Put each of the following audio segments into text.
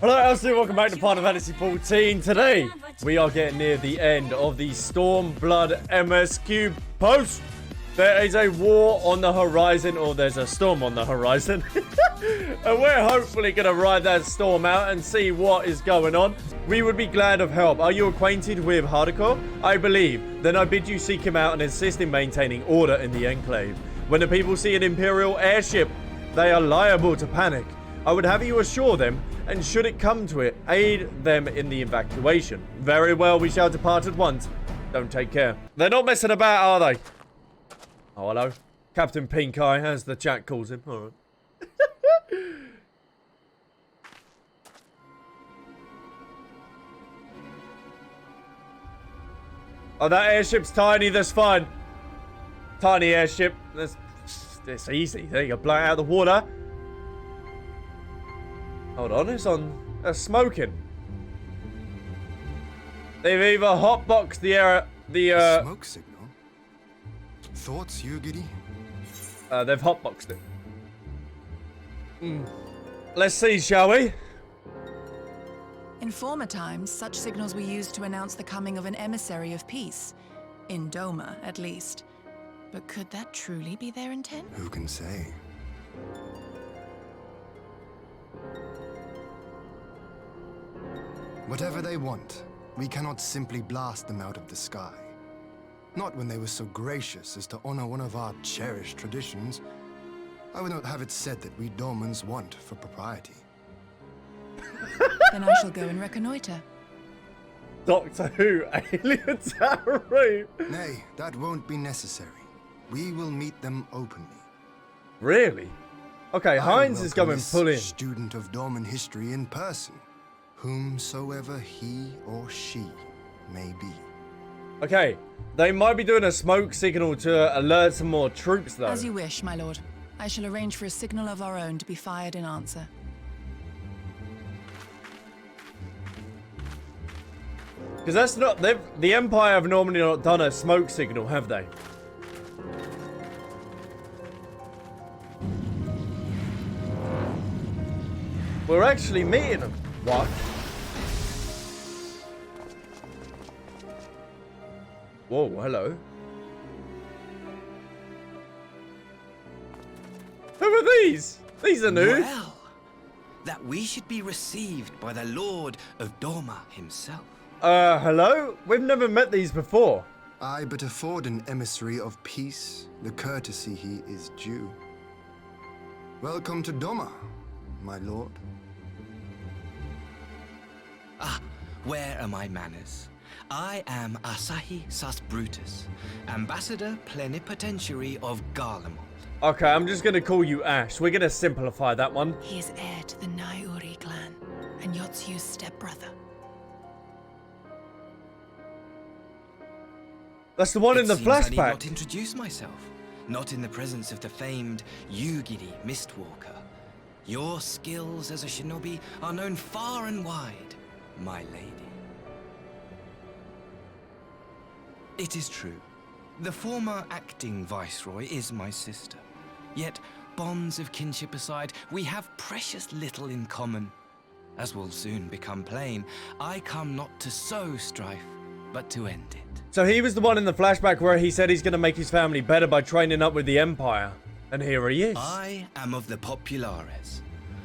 Hello, Albsterz, welcome back to Final Fantasy 14. Today, we are getting near the end of the Stormblood MSQ post. There is a war on the horizon, or there's a storm on the horizon. And we're hopefully going to ride that storm out and see what is going on. We would be glad of help. Are you acquainted with Hardcore? I believe. Then I bid you seek him out and assist in maintaining order in the Enclave. When the people see an Imperial airship, they are liable to panic. I would have you assure them, and should it come to it, aid them in the evacuation. Very well, we shall depart at once. Don't take care. They're not messing about, are they? Oh, hello. Captain Pink Eye, as the chat calls him. All right. Oh, that airship's tiny, that's fine. Tiny airship, that's easy. There you go, blow it out of the water. Hold on, it's on. Smoking. They've either hotboxed the air. Smoke signal. Thoughts, Yugiri? They've hotboxed it. Let's see, shall we? In former times, such signals were used to announce the coming of an emissary of peace. In Doma, at least. But could that truly be their intent? Who can say? Whatever they want, we cannot simply blast them out of the sky. Not when they were so gracious as to honor one of our cherished traditions. I would not have it said that we Domans want for propriety. Then I shall go and reconnoiter. Doctor Who, aliens Haru. Nay, that won't be necessary. We will meet them openly. Really? Okay, Heinz is going pull in. Student of Doman history in person. Whomsoever he or she may be. Okay, they might be doing a smoke signal to alert some more troops, though. As you wish, my lord. I shall arrange for a signal of our own to be fired in answer. Because that's not... The Empire have normally not done a smoke signal, have they? We're actually meeting them. What? Whoa, hello. Who are these? These are new. Well, that we should be received by the Lord of Doma himself. Hello? We've never met these before. I but afford an emissary of peace the courtesy he is due. Welcome to Doma, my lord. Ah, where are my manners? I am Asahi Sas Brutus, Ambassador Plenipotentiary of Garlemald. Okay, I'm just gonna call you Ash. We're gonna simplify that one. He is heir to the Naiuri clan, and Yotsu's stepbrother. That's the one in the It seems I need flashback. not introduce myself, not in the presence of the famed Yugiri Mistwalker. Your skills as a shinobi are known far and wide, my lady. It is true. The former acting viceroy is my sister. Yet, bonds of kinship aside, we have precious little in common. As will soon become plain, I come not to sow strife, but to end it. So he was the one in the flashback where he said he's gonna make his family better by training up with the Empire. And here he is. I am of the Populares,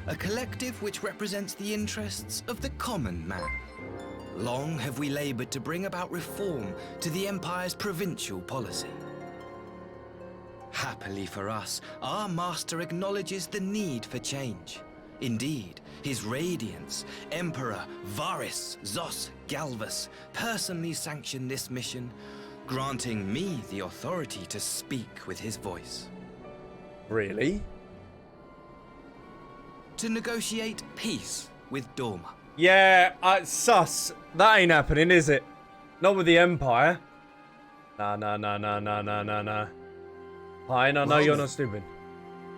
a collective which represents the interests of the common man. Long have we labored to bring about reform to the Empire's provincial policy. Happily for us, our master acknowledges the need for change. Indeed, His Radiance, Emperor Varys Zos Galvus, personally sanctioned this mission, granting me the authority to speak with his voice. Really? To negotiate peace with Doma. Yeah, sus. That ain't happening, is it? Not with the Empire. Nah. Fine, I know Well, you're not stupid.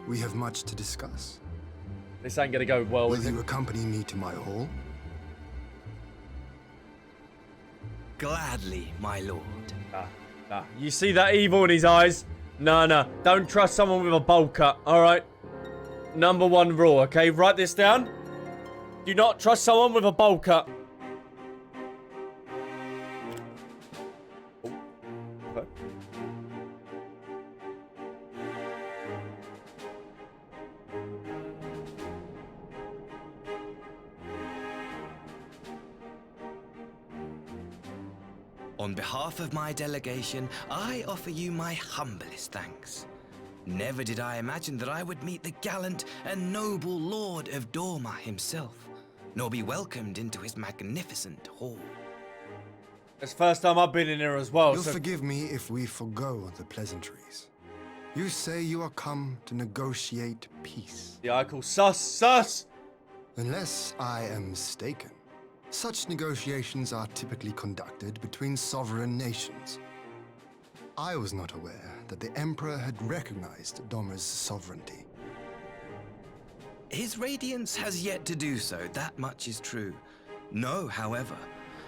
We have much to discuss. This ain't gonna go well Will with you him. accompany me to my hall? Gladly, my lord. Nah. You see that evil in his eyes? Nah. Don't trust someone with a bowl cut, alright? #1 rule, okay? Write this down. Do not trust someone with a bowl cut. Oh, okay. On behalf of my delegation, I offer you my humblest thanks. Never did I imagine that I would meet the gallant and noble Lord of Dorma himself, nor be welcomed into his magnificent hall. It's the first time I've been in here as well. You'll So forgive me if we forgo the pleasantries. You say you are come to negotiate peace. yeah, I call sus. Unless I am mistaken, such negotiations are typically conducted between sovereign nations. I was not aware that the Emperor had recognized Dorma's sovereignty. His Radiance has yet to do so, that much is true. Know, however,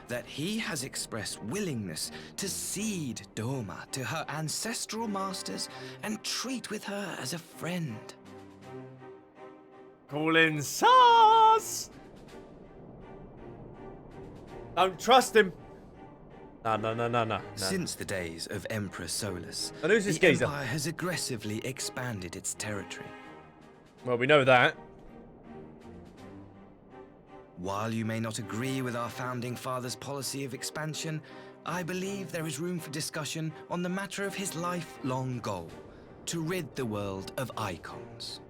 that he has expressed willingness to cede Dorma to her ancestral masters and treat with her as a friend. Call in sus. Don't trust him. No. Since the days of Emperor Solus, And who's this the geezer? Empire has aggressively expanded its territory. Well, we know that. While you may not agree with our founding father's policy of expansion, I believe there is room for discussion on the matter of his lifelong goal, to rid the world of icons.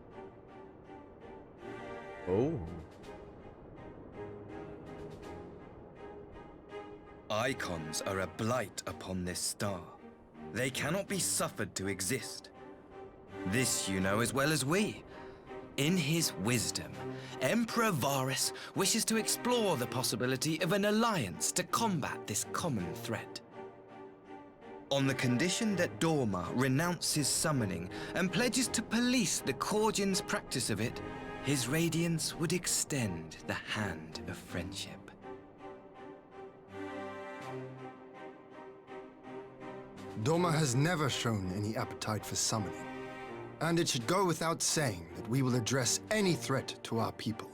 Oh. Icons are a blight upon this star. They cannot be suffered to exist. This you know as well as we. In his wisdom, Emperor Varus wishes to explore the possibility of an alliance to combat this common threat. On the condition that Dorma renounces summoning and pledges to police the Korgian's practice of it, his Radiance would extend the hand of friendship. Dorma has never shown any appetite for summoning, and it should go without saying that we will address any threat to our people,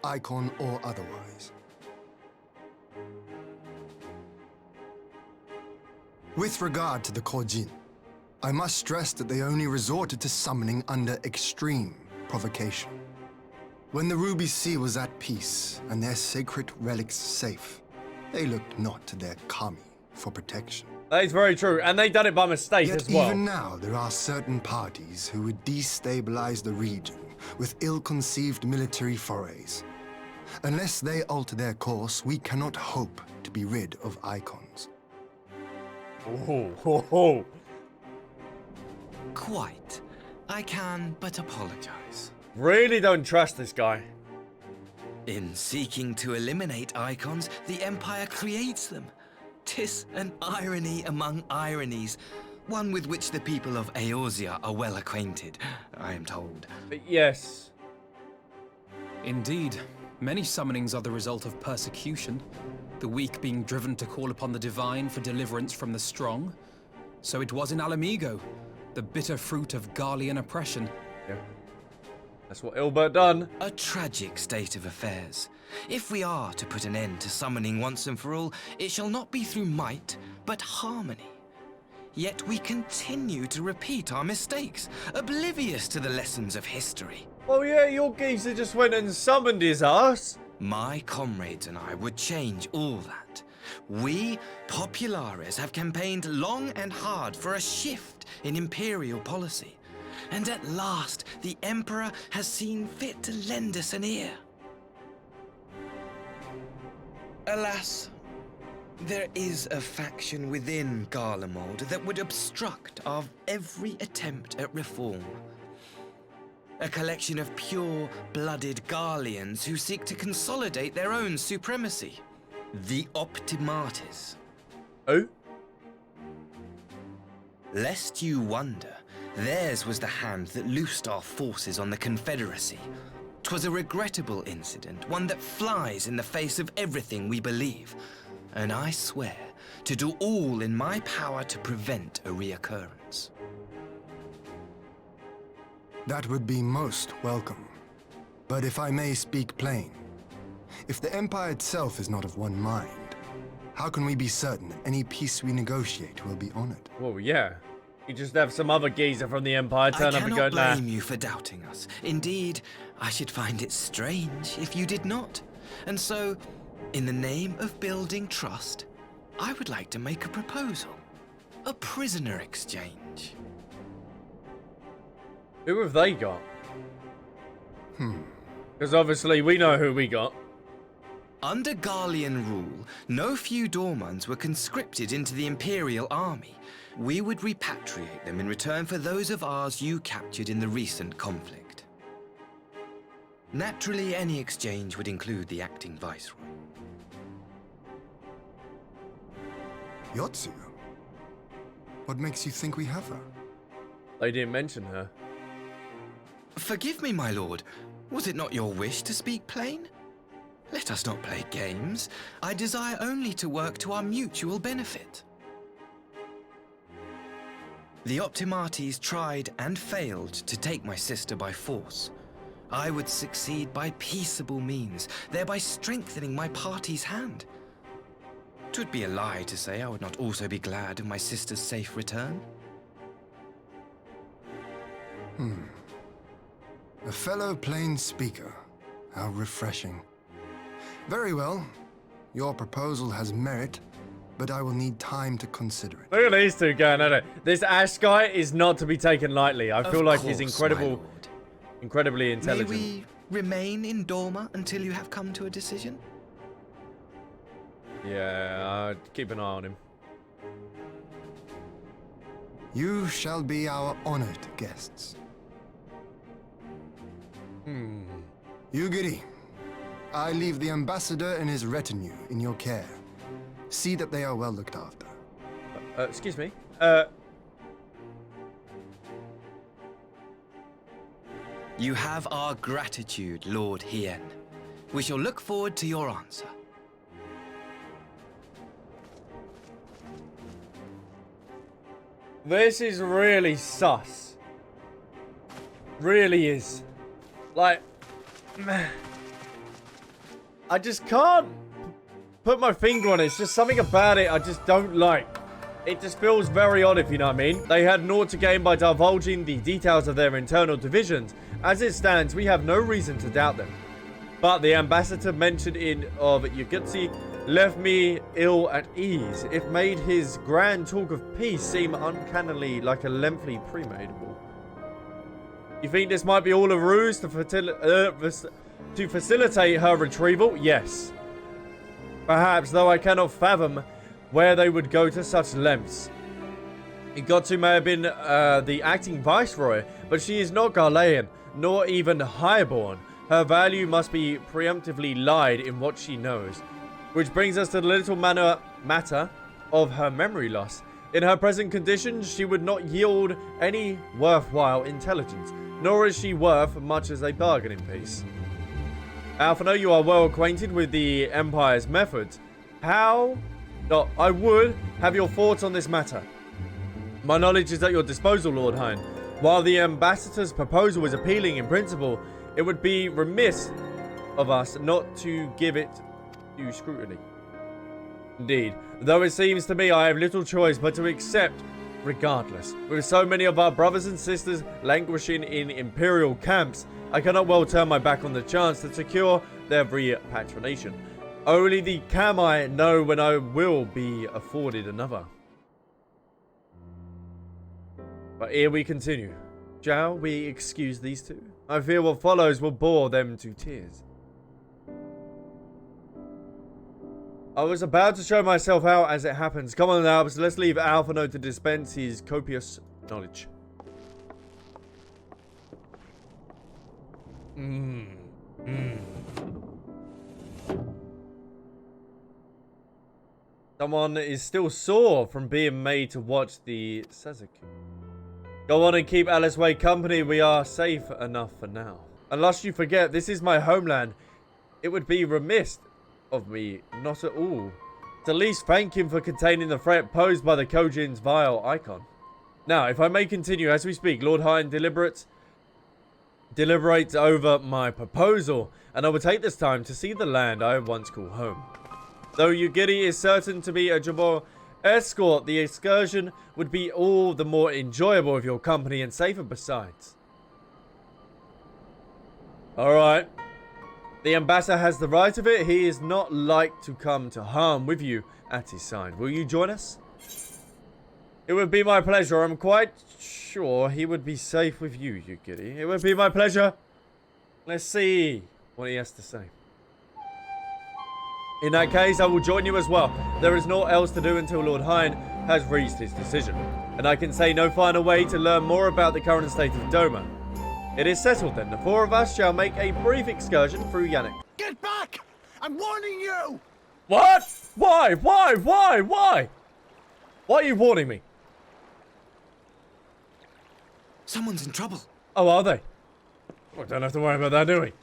icon or otherwise. With regard to the Korjin, I must stress that they only resorted to summoning under extreme provocation. When the Ruby Sea was at peace and their sacred relics safe, they looked not to their kami for protection. That is very true. And they done it by mistake Yet as well. even now, there are certain parties who would destabilize the region with ill-conceived military forays. Unless they alter their course, we cannot hope to be rid of icons. Oh. Quite. I can but apologize. Really don't trust this guy. In seeking to eliminate icons, the Empire creates them. 'Tis an irony among ironies, one with which the people of Eorzea are well acquainted, I am told. But yes. Indeed, many summonings are the result of persecution, the weak being driven to call upon the divine for deliverance from the strong. So it was in Alamigo, the bitter fruit of Garlean oppression. Yeah. That's what Ilbert done. A tragic state of affairs. If we are to put an end to summoning once and for all, it shall not be through might, but harmony. Yet we continue to repeat our mistakes, oblivious to the lessons of history. Oh yeah, your geezer just went and summoned his ass. My comrades and I would change all that. We, Populares, have campaigned long and hard for a shift in imperial policy. And at last, the Emperor has seen fit to lend us an ear. Alas, there is a faction within Garlemald that would obstruct our every attempt at reform. A collection of pure-blooded Garleans who seek to consolidate their own supremacy. The Optimates. Oh? Lest you wonder, theirs was the hand that loosed our forces on the Confederacy. 'Twas a regrettable incident, one that flies in the face of everything we believe. And I swear to do all in my power to prevent a reoccurrence. That would be most welcome. But if I may speak plain, If the Empire itself is not of one mind, how can we be certain that any peace we negotiate will be honored? Well, yeah. You just have some other geezer from the Empire turn up and go, I nah. cannot blame you for doubting us. Indeed, I should find it strange if you did not. And so, in the name of building trust, I would like to make a proposal. A prisoner exchange. Who have they got? Because obviously we know who we got. Under Garlean rule, no few Dormans were conscripted into the Imperial army. We would repatriate them in return for those of ours you captured in the recent conflict. Naturally, any exchange would include the acting viceroy. Yotsuyo? What makes you think we have her? They didn't mention her. Forgive me, my lord. Was it not your wish to speak plain? Let us not play games. I desire only to work to our mutual benefit. The Optimates tried and failed to take my sister by force. I would succeed by peaceable means, thereby strengthening my party's hand. 'Twould be a lie to say I would not also be glad of my sister's safe return. A fellow plain speaker. How refreshing. Very well. Your proposal has merit, but I will need time to consider it. Look at these two going at it. This Ash guy is not to be taken lightly. I feel like he's Of course, my lord. incredibly intelligent. May we remain in Dorma until you have come to a decision? Yeah, keep an eye on him. You shall be our honored guests. Yugiri, I leave the ambassador and his retinue in your care. See that they are well looked after. Excuse me. You have our gratitude, Lord Hien. We shall look forward to your answer. This is really sus. Really is. Like, I just can't put my finger on it. It's just something about it I just don't like. It just feels very odd, if you know what I mean. They had naught to gain by divulging the details of their internal divisions. As it stands, we have no reason to doubt them. But the ambassador mentioned in of Yugutsi left me ill at ease. It made his grand talk of peace seem uncannily like a lengthy premeditable. You think this might be all a ruse to facilitate her retrieval? Yes. Perhaps, though I cannot fathom where they would go to such lengths. Igotsu may have been the acting viceroy, but she is not Garlean, nor even highborn. Her value must be preemptively lied in what she knows. Which brings us to the little matter of her memory loss. In her present conditions, she would not yield any worthwhile intelligence, nor is she worth much as a bargaining piece. Alphino, you are well acquainted with the Empire's methods. I would have your thoughts on this matter. My knowledge is at your disposal, Lord Hien. While the ambassador's proposal is appealing in principle, it would be remiss of us not to give it due scrutiny. Indeed, though it seems to me I have little choice but to accept regardless. With so many of our brothers and sisters languishing in imperial camps, I cannot well turn my back on the chance to secure their repatriation. Only the Kami know when I will be afforded another. But here we continue. Shall we excuse these two? I fear what follows will bore them to tears. I was about to show myself out as it happens. Come on, Albs, let's leave Alphino to dispense his copious knowledge. Someone is still sore from being made to watch the Sasuke. Go on and keep Alice Way company. We are safe enough for now. Unless you forget, this is my homeland. It would be remiss of me not at all to at least thank him for containing the threat posed by the Kojin's vile icon. Now, if I may continue as we speak, Lord Hien deliberate over my proposal, and I would take this time to see the land I once called home. Though Ugiri is certain to be a Jabor escort, the excursion would be all the more enjoyable with your company and safer besides. Alright. The ambassador has the right of it. He is not like to come to harm with you at his side. Will you join us? It would be my pleasure. I'm quite sure he would be safe with you, Ugiri. It would be my pleasure. Let's see what he has to say. In that case, I will join you as well. There is naught else to do until Lord Hine has reached his decision. And I can say no finer way to learn more about the current state of Doma. It is settled then. The four of us shall make a brief excursion through Yannick. Get back! I'm warning you! What? Why? Why? Why? Why? Why are you warning me? Someone's in trouble. Oh, are they? Well, don't have to worry about that, do we?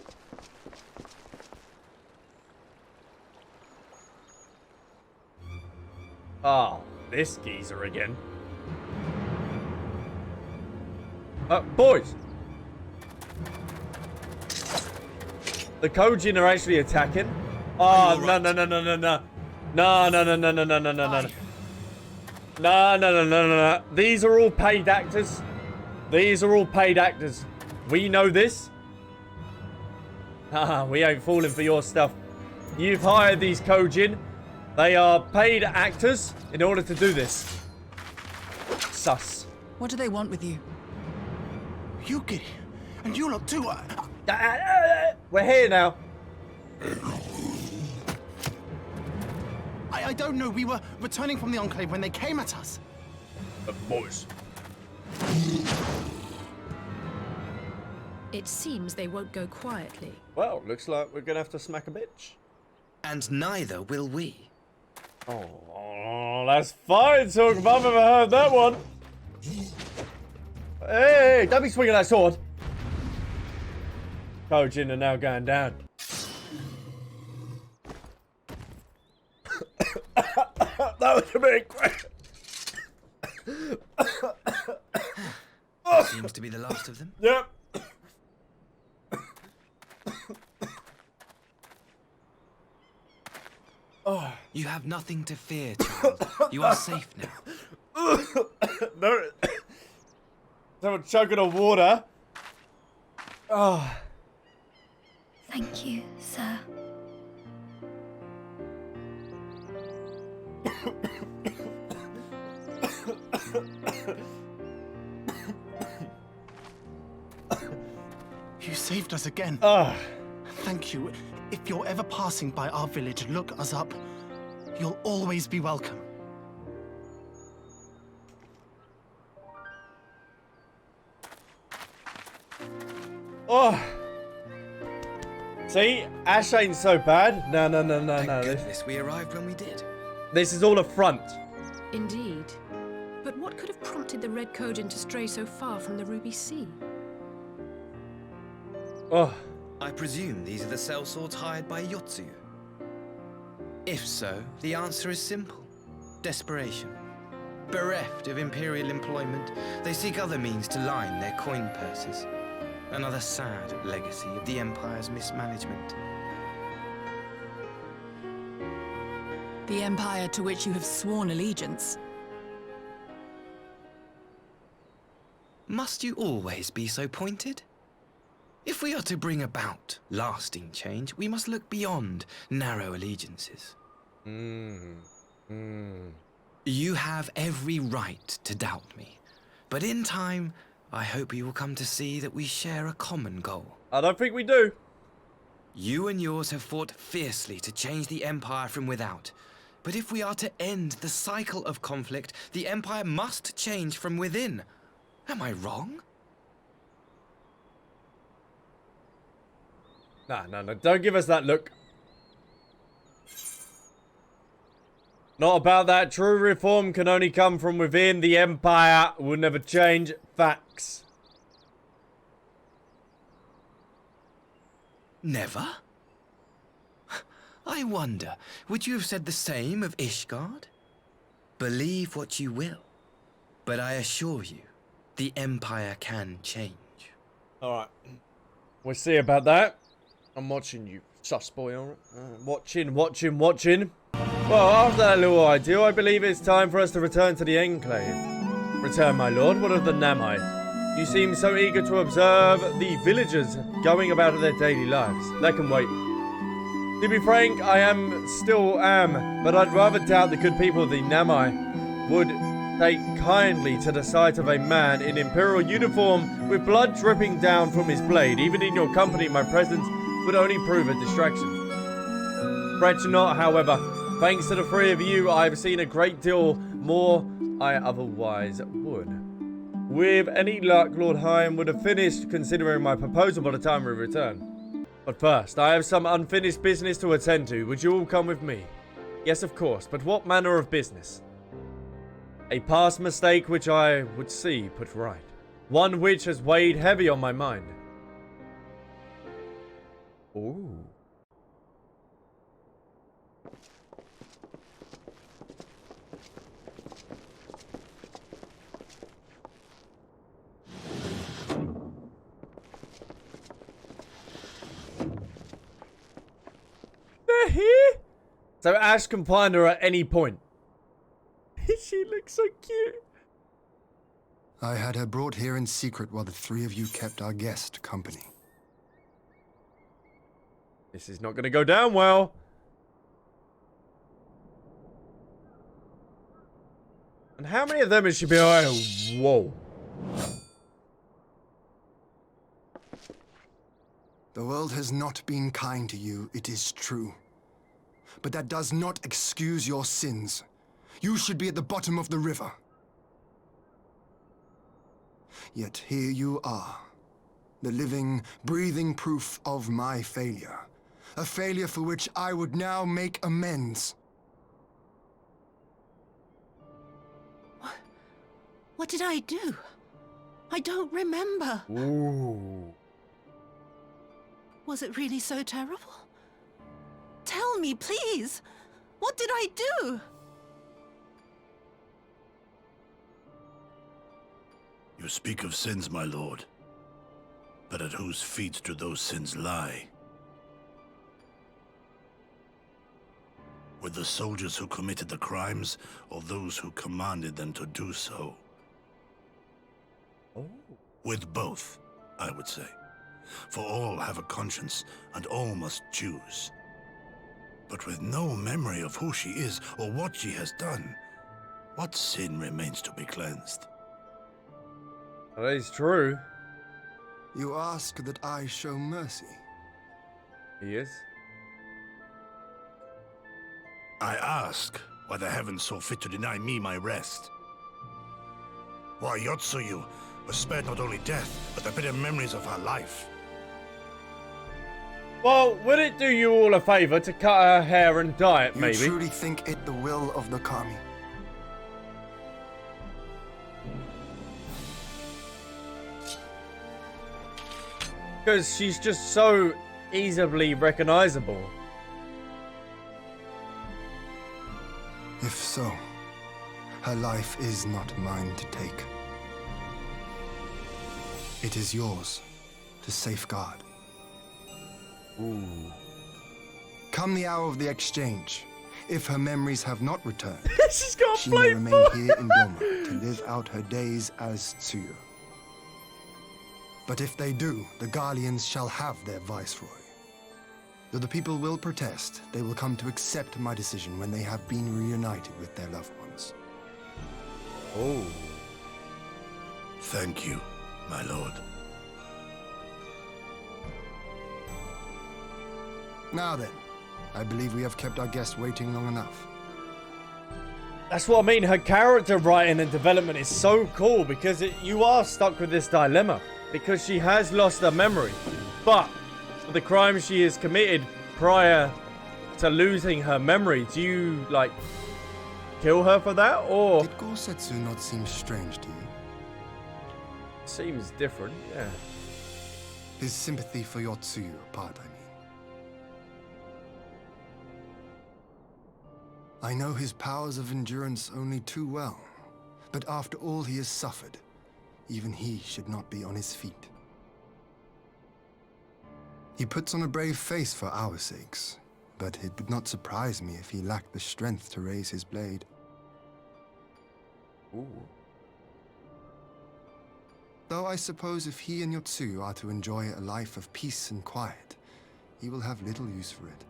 Ah, this geezer again. Boys! The Kojin are actually attacking. Oh, no, no, no, no, no, no. No, no, no, no, no, no, no, no, no. No, no, no, no, no, no. These are all paid actors. These are all paid actors. We know this. Haha, we ain't falling for your stuff. You've hired these Kojin. They are paid actors in order to do this. Sus. What do they want with you? Yuki, and you lot too. We're here now. I don't know. We were returning from the Enclave when they came at us. Boys. It seems they won't go quietly. Well, looks like we're gonna have to smack a bitch. And neither will we. Oh, that's fine, Talk. I've never heard that one. Hey, don't be swinging that sword. Kojin are now going down. That was a big question. Seems to be the last of them. Yep. You have nothing to fear, child. You are safe now. No. Someone chugging on water. Oh. Thank you, sir. You saved us again. Thank you. If you're ever passing by our village, look us up. You'll always be welcome. Oh. See? Ash ain't so bad. No, no, no, no, Thank no. goodness we arrived when we did. This is all a front. Indeed. But what could have prompted the Red Kojin to stray so far from the Ruby Sea? Oh. I presume these are the sellswords hired by Yotsuyu. If so, the answer is simple. Desperation. Bereft of imperial employment, they seek other means to line their coin purses. Another sad legacy of the Empire's mismanagement. The empire to which you have sworn allegiance. Must you always be so pointed? If we are to bring about lasting change, we must look beyond narrow allegiances. You have every right to doubt me, but in time, I hope you will come to see that we share a common goal. I don't think we do. You and yours have fought fiercely to change the Empire from without. But if we are to end the cycle of conflict, the Empire must change from within. Am I wrong? Nah, no, no. Don't give us that look. Not about that. True reform can only come from within. The Empire will never change. Facts. Never? I wonder, would you have said the same of Ishgard? Believe what you will, but I assure you, the Empire can change. Alright. We'll see about that. I'm watching you, sus boy, alright? Watching. Well, after that little ideal, I believe it's time for us to return to the Enclave. Return, my lord. What of the Namai? You seem so eager to observe the villagers going about their daily lives. That can wait. To be frank, I still am, but I'd rather doubt the good people of the Namai would take kindly to the sight of a man in imperial uniform with blood dripping down from his blade. Even in your company, my presence would only prove a distraction. Fret not, however. Thanks to the three of you, I've seen a great deal more I otherwise would. With any luck, Lord Higham would have finished considering my proposal by the time we return. But first, I have some unfinished business to attend to. Would you all come with me? Yes, of course, but what manner of business? A past mistake which I would see put right. One which has weighed heavy on my mind. Ooh. They're here? So Ash can find her at any point. She looks so cute. I had her brought here in secret while the three of you kept our guest company. This is not going to go down well. And how many of them has she been? Oh, whoa. The world has not been kind to you, it is true. But that does not excuse your sins. You should be at the bottom of the river. Yet here you are, the living, breathing proof of my failure. A failure for which I would now make amends. What did I do? I don't remember. Ooh. Was it really so terrible? Tell me, please. What did I do? You speak of sins, my lord. But at whose feet do those sins lie? With the soldiers who committed the crimes, or those who commanded them to do so? Oh. With both, I would say. For all have a conscience, and all must choose. But with no memory of who she is, or what she has done, what sin remains to be cleansed? That is true. You ask that I show mercy. He is. I ask why the heavens saw fit to deny me my rest. Why Yotsuyu was spared not only death, but the bitter memories of her life. Well, would it do you all a favor to cut her hair and dye it, maybe? You truly think it the will of the Kami? Because she's just so easily recognizable. If so, her life is not mine to take. It is yours to safeguard. Ooh. Come the hour of the exchange, if her memories have not returned, She's got a she may flame remain here in Doma to live out her days as Tsuyu. But if they do, the Garleans shall have their viceroy. Though the people will protest, they will come to accept my decision when they have been reunited with their loved ones. Oh. Thank you, my lord. Now then, I believe we have kept our guest waiting long enough. That's what I mean. Her character writing and development is so cool because you are stuck with this dilemma. Because she has lost her memory. But for the crime she has committed prior to losing her memory, do you, like, kill her for that, or? Did Gosetsu not seem strange to you? Seems different, yeah. His sympathy for your Tsuyu part, I mean. I know his powers of endurance only too well, but after all he has suffered, even he should not be on his feet. He puts on a brave face for our sakes, but it would not surprise me if he lacked the strength to raise his blade. Ooh. Though I suppose if he and Yotsu are to enjoy a life of peace and quiet, he will have little use for it.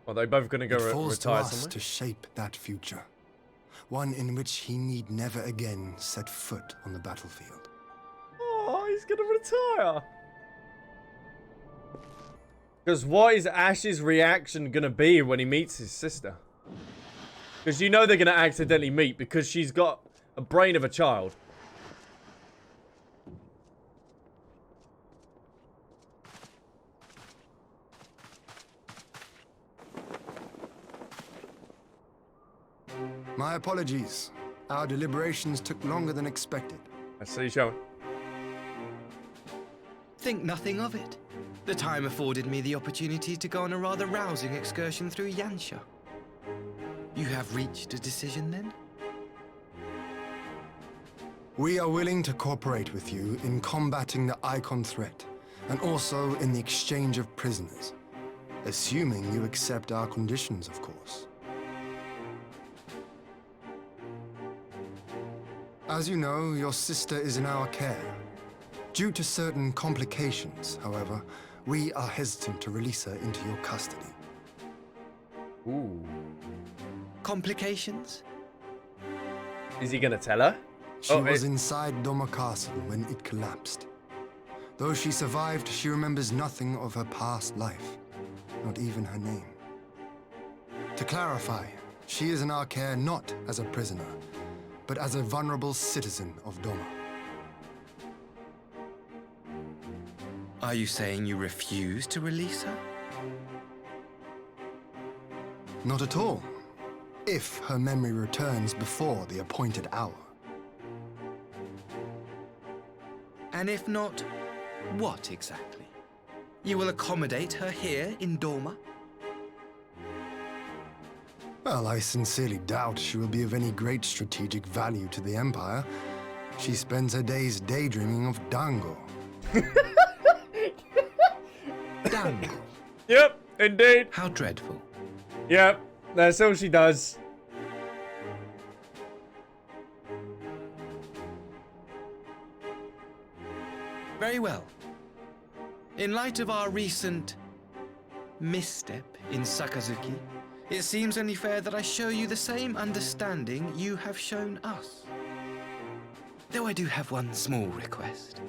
Are they both going to go It falls to retire us somewhere? to shape that future. One in which he need never again set foot on the battlefield. Oh, he's going to retire. Because what is Ash's reaction going to be when he meets his sister? Because you know they're going to accidentally meet because she's got a brain of a child. My apologies. Our deliberations took longer than expected. I see you showing. Think nothing of it. The time afforded me the opportunity to go on a rather rousing excursion through Yansha. You have reached a decision then? We are willing to cooperate with you in combating the Icon threat, and also in the exchange of prisoners. Assuming you accept our conditions, of course. As you know, your sister is in our care. Due to certain complications, however, we are hesitant to release her into your custody. Ooh. Complications? Is he going to tell her? She was inside Doma Castle when it collapsed. Though she survived, she remembers nothing of her past life, not even her name. To clarify, she is in our care not as a prisoner, but as a vulnerable citizen of Doma. Are you saying you refuse to release her? Not at all. If her memory returns before the appointed hour. And if not, what exactly? You will accommodate her here in Doma? Well, I sincerely doubt she will be of any great strategic value to the Empire. She spends her days daydreaming of Dango. Dango? Yep, indeed. How dreadful. Yep, that's all she does. Very well. In light of our recent misstep in Sakazuki, it seems only fair that I show you the same understanding you have shown us. Though I do have one small request.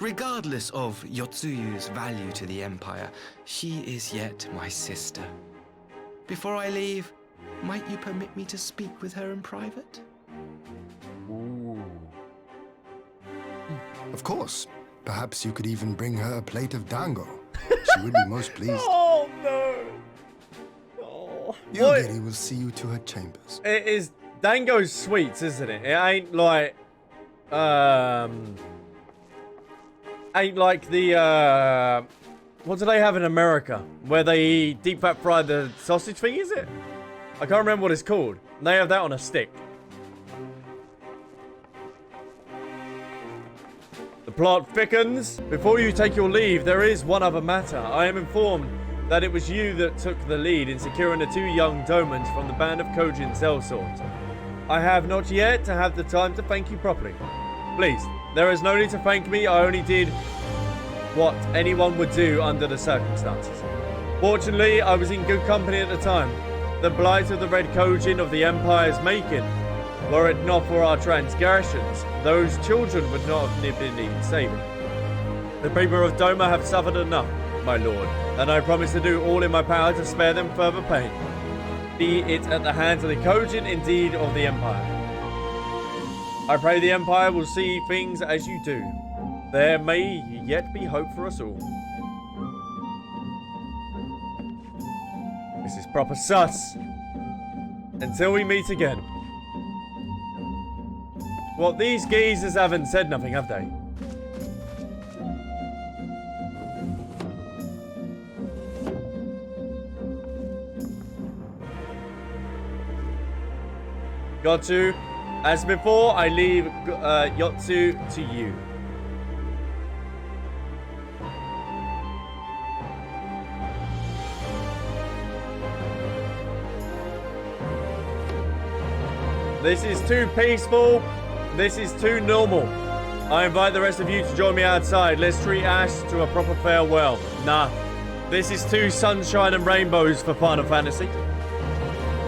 Regardless of Yotsuyu's value to the Empire, she is yet my sister. Before I leave, might you permit me to speak with her in private? Ooh. Of course. Perhaps you could even bring her a plate of Dango. She would be most pleased. Oh, no. Oh. Yogiri will see you to her chambers. It is Dango's sweets, isn't it? It ain't like... Ain't like the, what do they have in America? Where they deep fat fry the sausage thing, is it? I can't remember what it's called. They have that on a stick. The plot thickens. Before you take your leave, there is one other matter. I am informed that it was you that took the lead in securing the two young Domans from the band of Kojin sellsword. I have not yet had the time to thank you properly. Please, there is no need to thank me. I only did what anyone would do under the circumstances. Fortunately, I was in good company at the time. The blight of the Red Kojin of the Empire's making. Were it not for our transgressions, those children would not have been needing saving. The people of Doma have suffered enough, my lord, and I promise to do all in my power to spare them further pain. Be it at the hands of the Kojin, indeed of the Empire. I pray the Empire will see things as you do. There may yet be hope for us all. This is proper sus. Until we meet again. Well, these geezers haven't said nothing, have they? Yotsu, as before, I leave Yotsu to you. This is too peaceful. This is too normal. I invite the rest of you to join me outside. Let's treat Ash to a proper farewell. Nah. This is too sunshine and rainbows for Final Fantasy.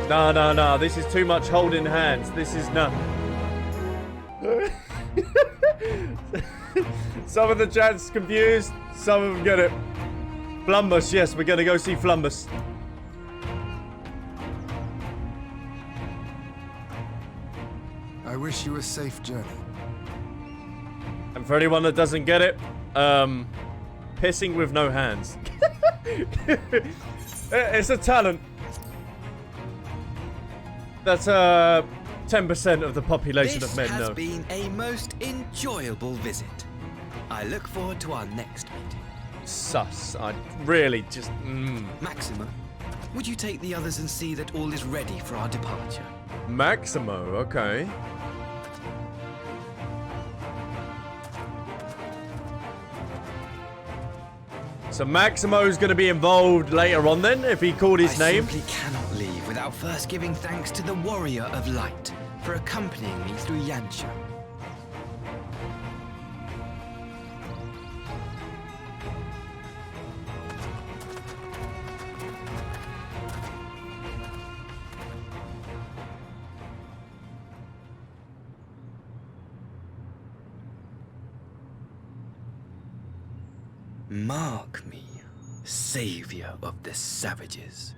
Nah. This is too much holding hands. This is nah. Some of the chat's confused. Some of them get it. Flumbus, yes, we're gonna go see Flumbus. I wish you a safe journey. And for anyone that doesn't get it, pissing with no hands. It's a talent. That's 10% of the population of men This has know. been a most enjoyable visit. I look forward to our next meeting. Sus. I really just... Maxima, would you take the others and see that all is ready for our departure? Maximo, okay. So Maximo's going to be involved later on then, if he called his name? I simply cannot leave without first giving thanks to the Warrior of Light for accompanying me through Yansha. Mark me, savior of the savages.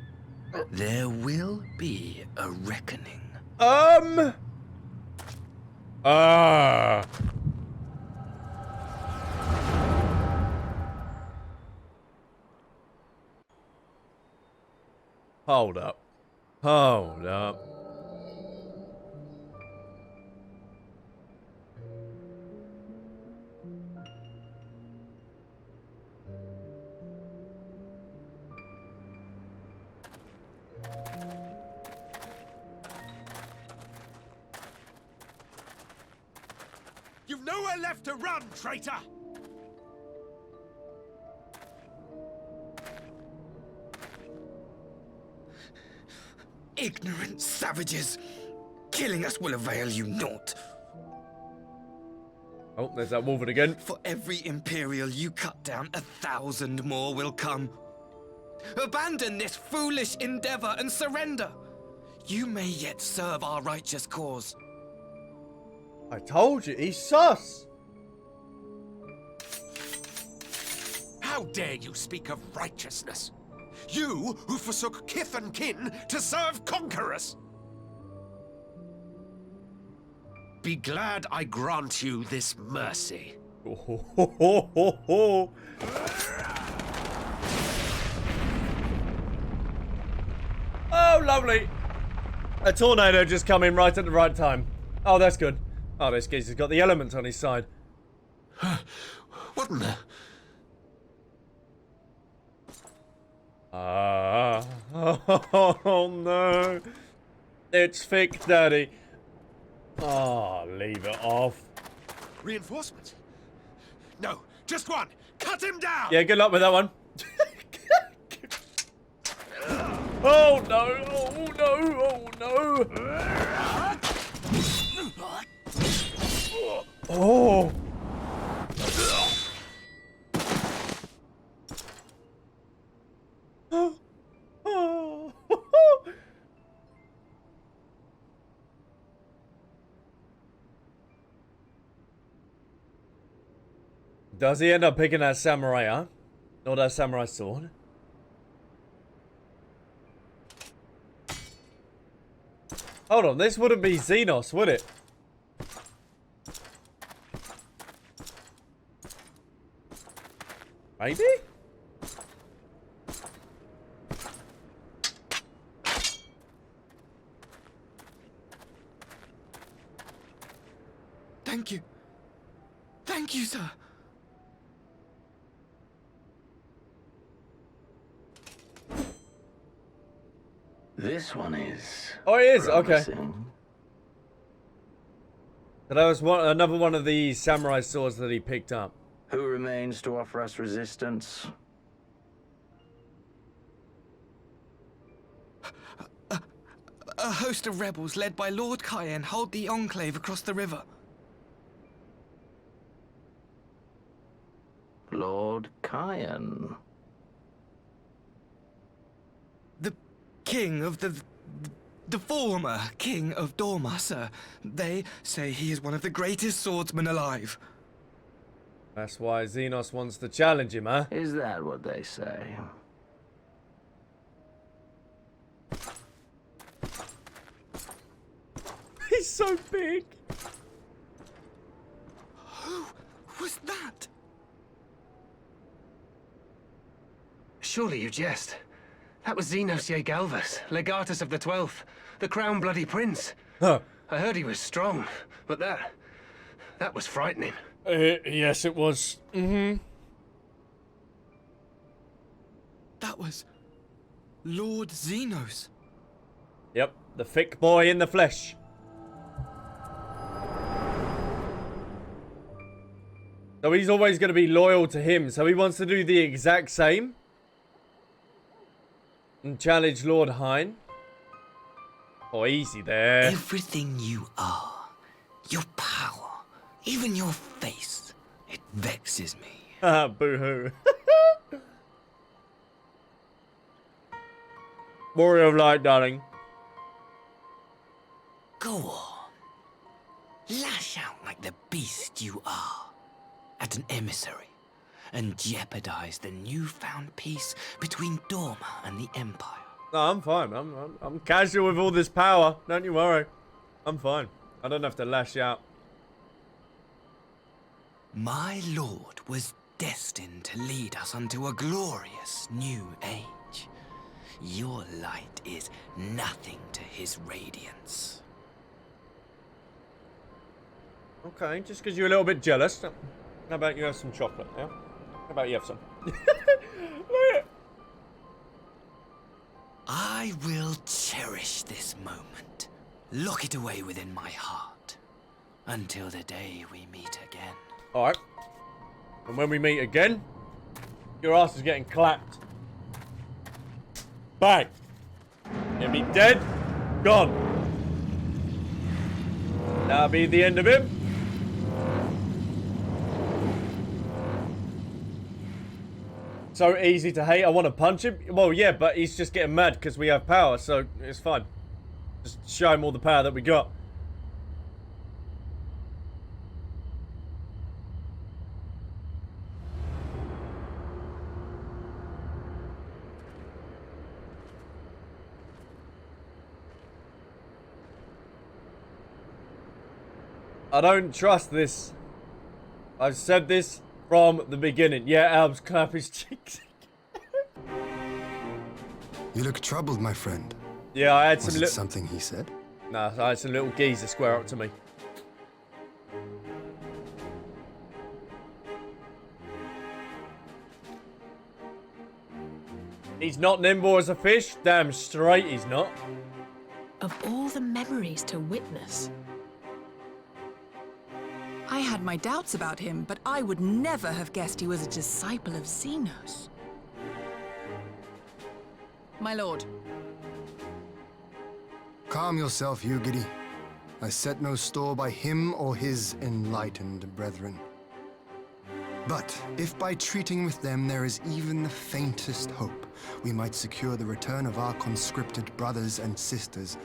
There will be a reckoning. Hold up. Hold up. You've nowhere left to run, traitor! Ignorant savages! Killing us will avail you naught. Oh, there's that wolven again. For every Imperial you cut down, 1,000 more will come. Abandon this foolish endeavor and surrender. You may yet serve our righteous cause. I told you, he's sus. How dare you speak of righteousness? You who forsook kith and kin to serve conquerors! Be glad I grant you this mercy. Oh, lovely. A tornado just come in right at the right time. Oh, that's good. Oh, this geezer's got the element on his side. What in the... Oh no. It's thick, Daddy. Oh, leave it off. Reinforcements? No, just one. Cut him down! Yeah, good luck with that one. Oh no, oh no, oh no. Oh. Does he end up picking that samurai, huh? Or that samurai sword? Hold on, this wouldn't be Xenos, would it? Maybe? Thank you. Thank you, sir. This one is. Oh, it is? Okay. promising. So that was another one of the samurai swords that he picked up. Who remains to offer us resistance? A host of rebels led by Lord Cayenne hold the enclave across the river. Lord Cayenne. The king of the former king of Dorma, sir. They say he is one of the greatest swordsmen alive. That's why Xenos wants to challenge him, huh? Is that what they say? He's so big. Who was that? Surely you jest. That was Xenos Galvus, legatus of the 12th, the Crown Bloody Prince. Huh. I heard he was strong, but that was frightening. Yes, it was. That was Lord Xenos. Yep, the thick boy in the flesh. So he's always going to be loyal to him, so he wants to do the exact same. And challenge Lord Hein. Oh, easy there. Everything you are, your power, even your face, it vexes me. Ah, boo-hoo. Warrior of Light, darling. Go on. Lash out like the beast you are at an emissary and jeopardize the newfound peace between Dorma and the Empire. No, I'm fine. I'm casual with all this power. Don't you worry. I'm fine. I don't have to lash out. My lord was destined to lead us unto a glorious new age. Your light is nothing to his radiance. Okay, just because you're a little bit jealous. How about you have some chocolate, yeah? How about you have some? I will cherish this moment. Lock it away within my heart. Until the day we meet again. Alright. And when we meet again, your ass is getting clapped. Bang! He'll be dead. Gone. That'll be the end of him. So easy to hate. I want to punch him. Well, yeah, but he's just getting mad because we have power, so it's fine. Just show him all the power that we got. I don't trust this. I've said this from the beginning. Yeah, Albs, clap his cheeks. You look troubled, my friend. Yeah, I had some Was it something he said? Nah, I had some little geezer square up to me. He's not nimble as a fish? Damn straight he's not. Of all the memories to witness. I had my doubts about him, but I would never have guessed he was a disciple of Xenos. My lord. Calm yourself, Yugiri. I set no store by him or his enlightened brethren. But if by treating with them there is even the faintest hope, we might secure the return of our conscripted brothers and sisters,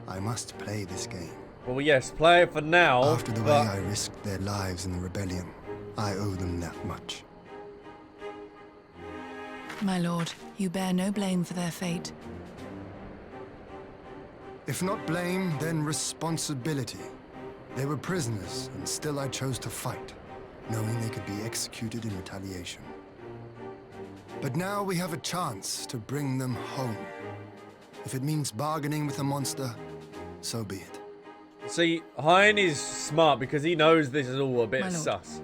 I must play this game. Well, yes, play it for now. After the way I risked their lives in the rebellion, I owe them that much. My lord, you bear no blame for their fate. If not blame, then responsibility. They were prisoners, and still I chose to fight, knowing they could be executed in retaliation. But now we have a chance to bring them home. If it means bargaining with a monster, so be it. See, Hein is smart because he knows this is all a bit sus.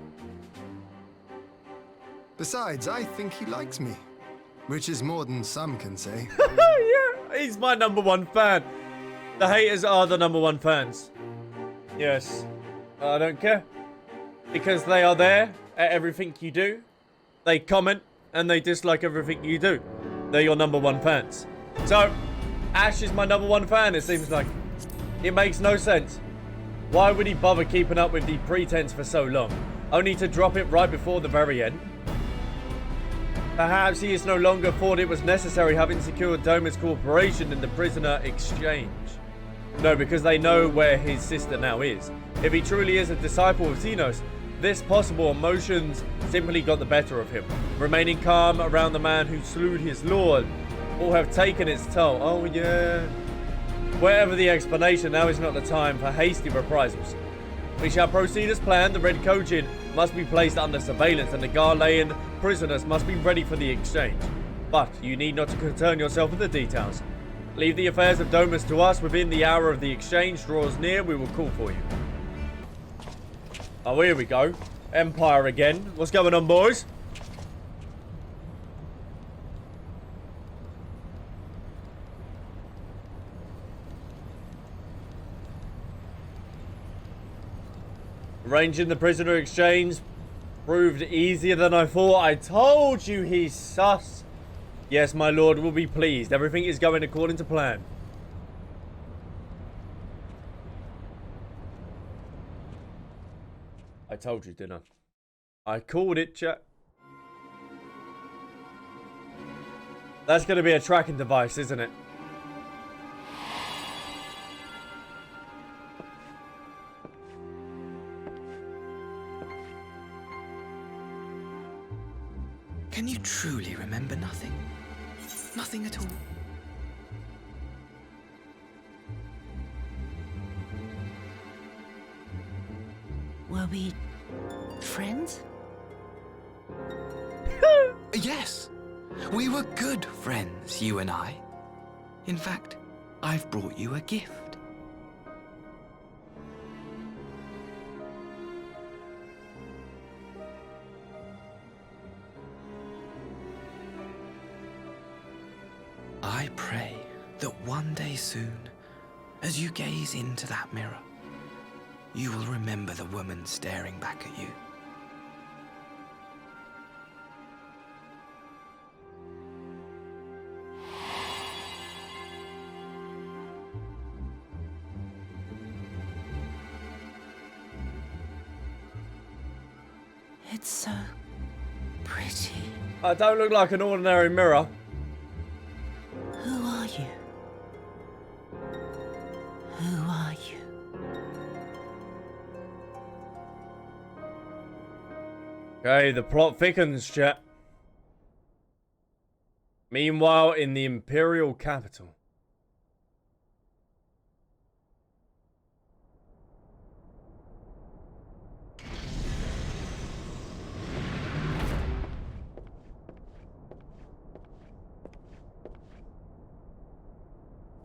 Besides, I think he likes me, which is more than some can say. Yeah, he's my #1 fan. The haters are the #1 fans. Yes, I don't care. Because they are there at everything you do. They comment and they dislike everything you do. They're your #1 fans. So, Ash is my #1 fan, it seems like. It makes no sense. Why would he bother keeping up with the pretense for so long, only to drop it right before the very end? Perhaps he is no longer thought it was necessary, having secured Doma's cooperation in the prisoner exchange. No, because they know where his sister now is. If he truly is a disciple of Xenos, this possible emotions simply got the better of him. Remaining calm around the man who slew his lord will have taken its toll. Oh yeah. Whatever the explanation, now is not the time for hasty reprisals. We shall proceed as planned. The Red Kojin must be placed under surveillance and the Garlean prisoners must be ready for the exchange. But you need not to concern yourself with the details. Leave the affairs of Domus to us. Within the hour of the exchange draws near, we will call for you. Oh, here we go. Empire again. What's going on, boys? Arranging the prisoner exchange proved easier than I thought. I told you he's sus. Yes, my lord will be pleased. Everything is going according to plan. I told you, didn't I? I called it, chat. That's going to be a tracking device, isn't it? Can you truly remember nothing? Nothing at all? Were we friends? Yes. We were good friends, you and I. In fact, I've brought you a gift. I pray that one day soon, as you gaze into that mirror, you will remember the woman staring back at you. It's so pretty. I don't look like an ordinary mirror. Who are you? Who are you? Okay, the plot thickens, chat. Meanwhile, in the Imperial capital.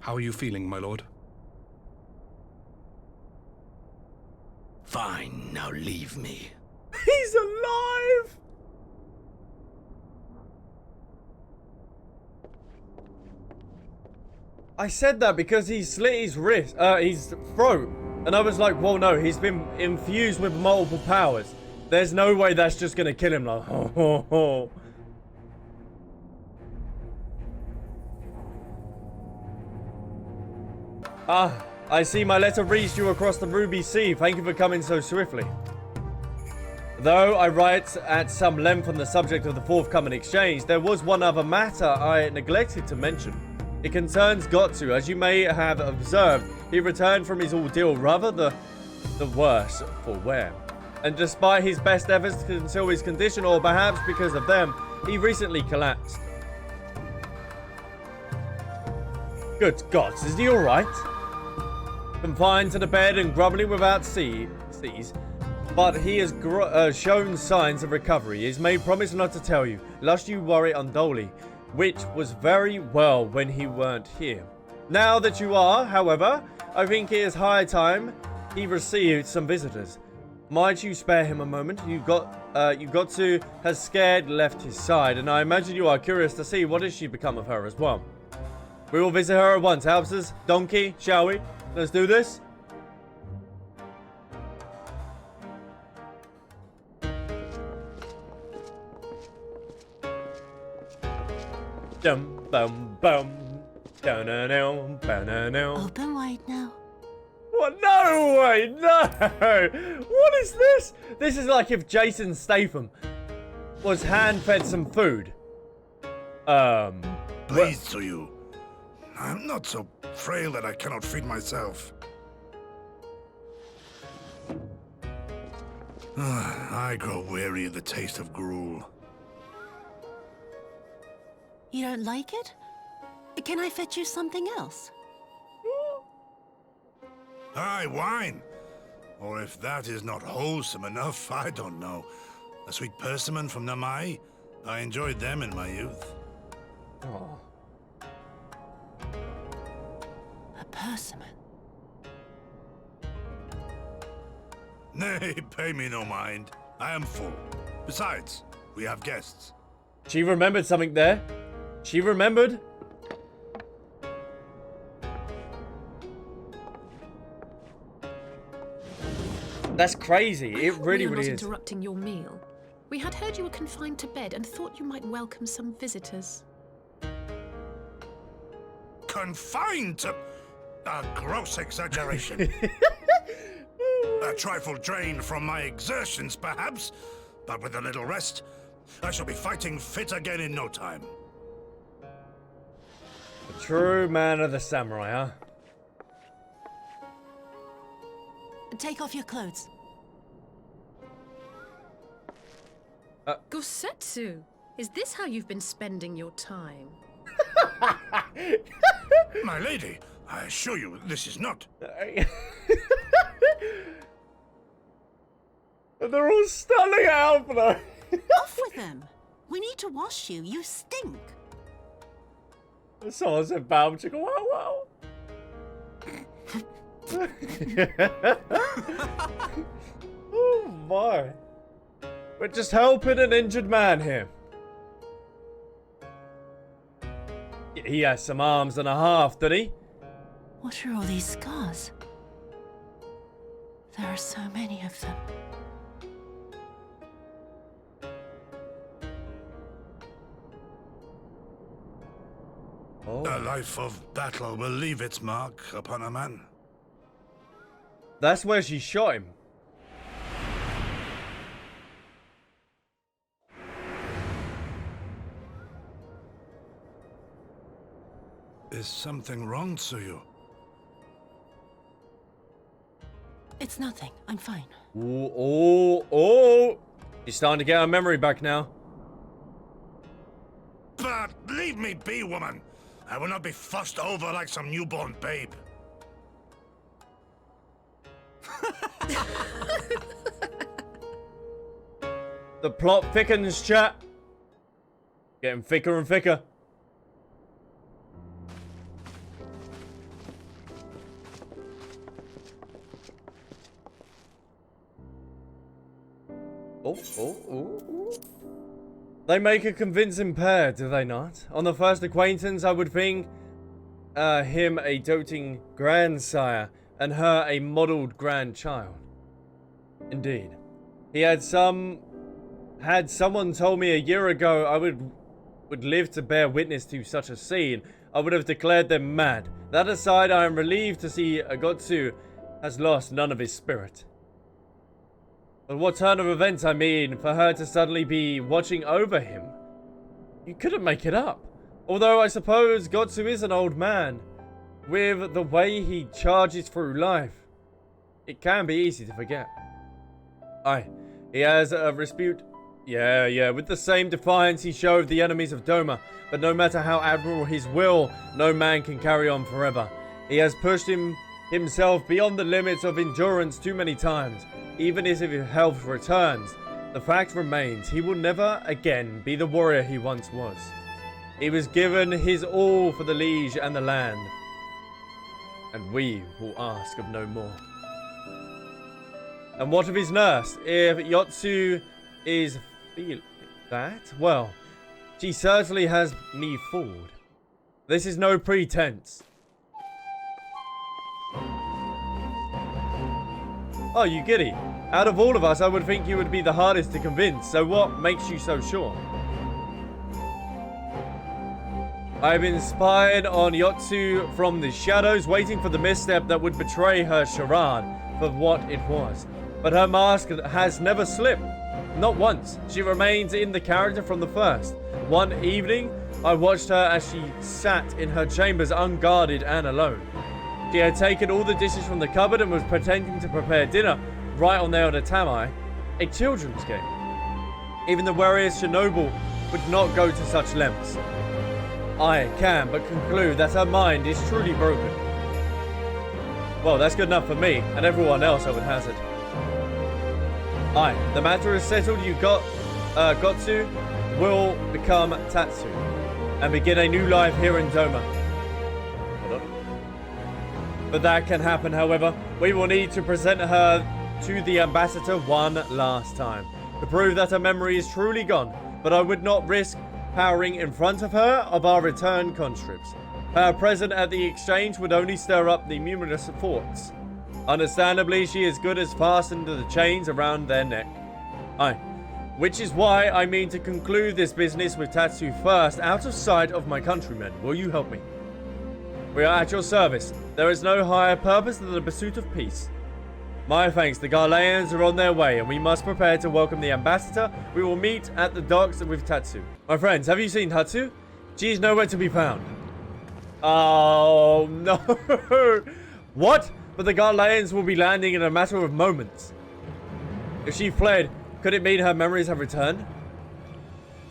How are you feeling, my lord? Fine, now leave me. He's alive! I said that because he slit his wrist, his throat. And I was like, well, no, he's been infused with multiple powers. There's no way that's just gonna kill him. Like, ho, ho, ho. Ah, I see my letter reached you across the Ruby Sea. Thank you for coming so swiftly. Though I write at some length on the subject of the forthcoming exchange, there was one other matter I neglected to mention. It concerns Gotsu. As you may have observed, he returned from his ordeal rather the worse for wear. And despite his best efforts to conceal his condition, or perhaps because of them, he recently collapsed. Good God, is he alright? Confined to the bed and grumbling without cease, but he has shown signs of recovery. He has made promise not to tell you, lest you worry unduly, which was very well when he weren't here. Now that you are, however, I think it is high time he received some visitors. Might you spare him a moment? You got to has scared left his side, and I imagine you are curious to see what has she become of her as well. We will visit her at once. Albsterz, donkey, shall we? Let's do this. Dum bum bum. Open wide now. What? No way! No! What is this? This is like if Jason Statham was hand-fed some food. Pleased to you. I'm not so frail that I cannot feed myself. I grow weary of the taste of gruel. You don't like it? Can I fetch you something else? Aye, wine. Or if that is not wholesome enough, I don't know. A sweet persimmon from Namai? I enjoyed them in my youth. Oh. A persimmon? Nay, pay me no mind. I am full. Besides, we have guests. She remembered something there. She remembered. That's crazy. It really, we are really not is. interrupting your meal. We had heard you were confined to bed and thought you might welcome some visitors. Confined to... a gross exaggeration. A trifle drained from my exertions, perhaps. But with a little rest, I shall be fighting fit again in no time. A true man of the samurai, huh? Take off your clothes. Gosetsu, is this how you've been spending your time? My lady, I assure you, this is not. They're all stunning out, though. Off with them. We need to wash you. You stink. Someone said Bam Chicka Wow Wow. Oh my. We're just helping an injured man here. He has some arms and a half, doesn't he? What are all these scars? There are so many of them. Oh. A life of battle will leave its mark upon a man. That's where she shot him. Is something wrong, Tsuyu? It's nothing. I'm fine. Ooh, oh, oh. She's starting to get her memory back now. But leave me be, woman. I will not be fussed over like some newborn babe. The plot thickens, chat. Getting thicker and thicker. Oh. They make a convincing pair, do they not? On the first acquaintance, I would think him a doting grandsire and her a modelled grandchild. Indeed. He had someone told me a year ago I would live to bear witness to such a scene, I would have declared them mad. That aside, I am relieved to see Agotsu has lost none of his spirit. But what turn of events, I mean, for her to suddenly be watching over him. You couldn't make it up. Although I suppose Gotsu is an old man. With the way he charges through life, it can be easy to forget. Aye, he has a dispute. Yeah, with the same defiance he showed the enemies of Doma. But no matter how admirable his will, no man can carry on forever. He has pushed himself beyond the limits of endurance too many times. Even if his health returns, the fact remains he will never again be the warrior he once was. He was given his all for the liege and the land, and we will ask of no more. And what of his nurse? If Yotsu is feeling that, well, she certainly has me fooled. This is no pretense. Oh, you giddy. Out of all of us, I would think you would be the hardest to convince, so what makes you so sure? I've been spying on Yotsu from the shadows, waiting for the misstep that would betray her charade for what it was. But her mask has never slipped. Not once. She remains in the character from the first. One evening, I watched her as she sat in her chambers unguarded and alone. She had taken all the dishes from the cupboard and was pretending to prepare dinner right on there at a tamai, a children's game. Even the wariest shinobu would not go to such lengths. I can but conclude that her mind is truly broken. Well, that's good enough for me and everyone else, I would hazard. Aye, the matter is settled. Gotsu will become Tatsu and begin a new life here in Doma. Hold on. But that can happen, however. We will need to present her to the ambassador one last time to prove that her memory is truly gone. But I would not risk powering in front of her of our return conscripts. Her presence at the exchange would only stir up the numerous thoughts. Understandably, she is good as fastened to the chains around their neck. Aye. Which is why I mean to conclude this business with Tatsu first, out of sight of my countrymen. Will you help me? We are at your service. There is no higher purpose than the pursuit of peace. My thanks. The Garleans are on their way, and we must prepare to welcome the ambassador. We will meet at the docks with Tatsu. My friends, have you seen Tatsu? She is nowhere to be found. Oh, no. What? But the Garleans will be landing in a matter of moments. If she fled, could it mean her memories have returned?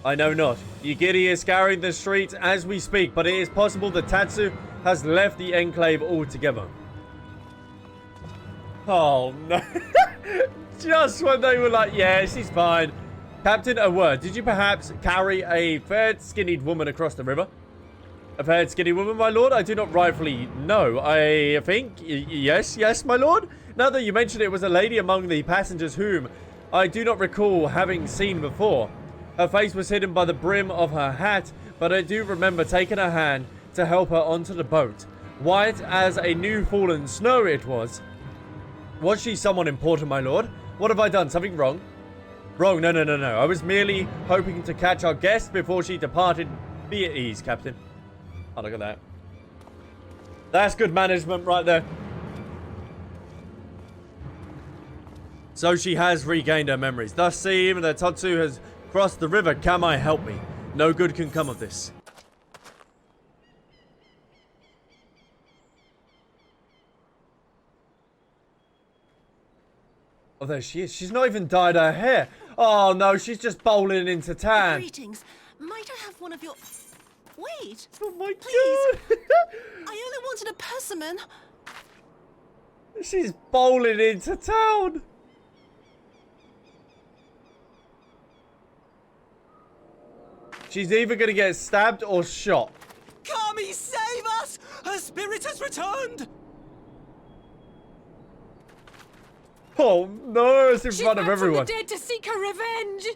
I know not. Yigiri is scouring the streets as we speak, but it is possible that Tatsu has left the enclave altogether. Oh, no. Just when they were like, yeah, she's fine. Captain, a word. Did you perhaps carry a fair-skinned woman across the river? A fair-skinned woman, my lord? I do not rightfully know. I think, yes, my lord. Now that you mention it, it was a lady among the passengers whom I do not recall having seen before. Her face was hidden by the brim of her hat, but I do remember taking her hand to help her onto the boat. White as a new fallen snow it was. Was she someone important, my lord? What have I done? Something wrong? Wrong? No. I was merely hoping to catch our guest before she departed. Be at ease, Captain. Oh, look at that. That's good management right there. So she has regained her memories. Thus seeing that Tatsu has crossed the river, Kamai help me. No good can come of this. Oh, there she is. She's not even dyed her hair. Oh, no, she's just bowling into tan. Greetings. Might I have one of your... Wait. Oh, my Please. God. I only wanted a persimmon. She's bowling into town. She's either going to get stabbed or shot. Kami, save us! Her spirit has returned! Oh no, it's in front of everyone. She's back from the dead to seek her revenge!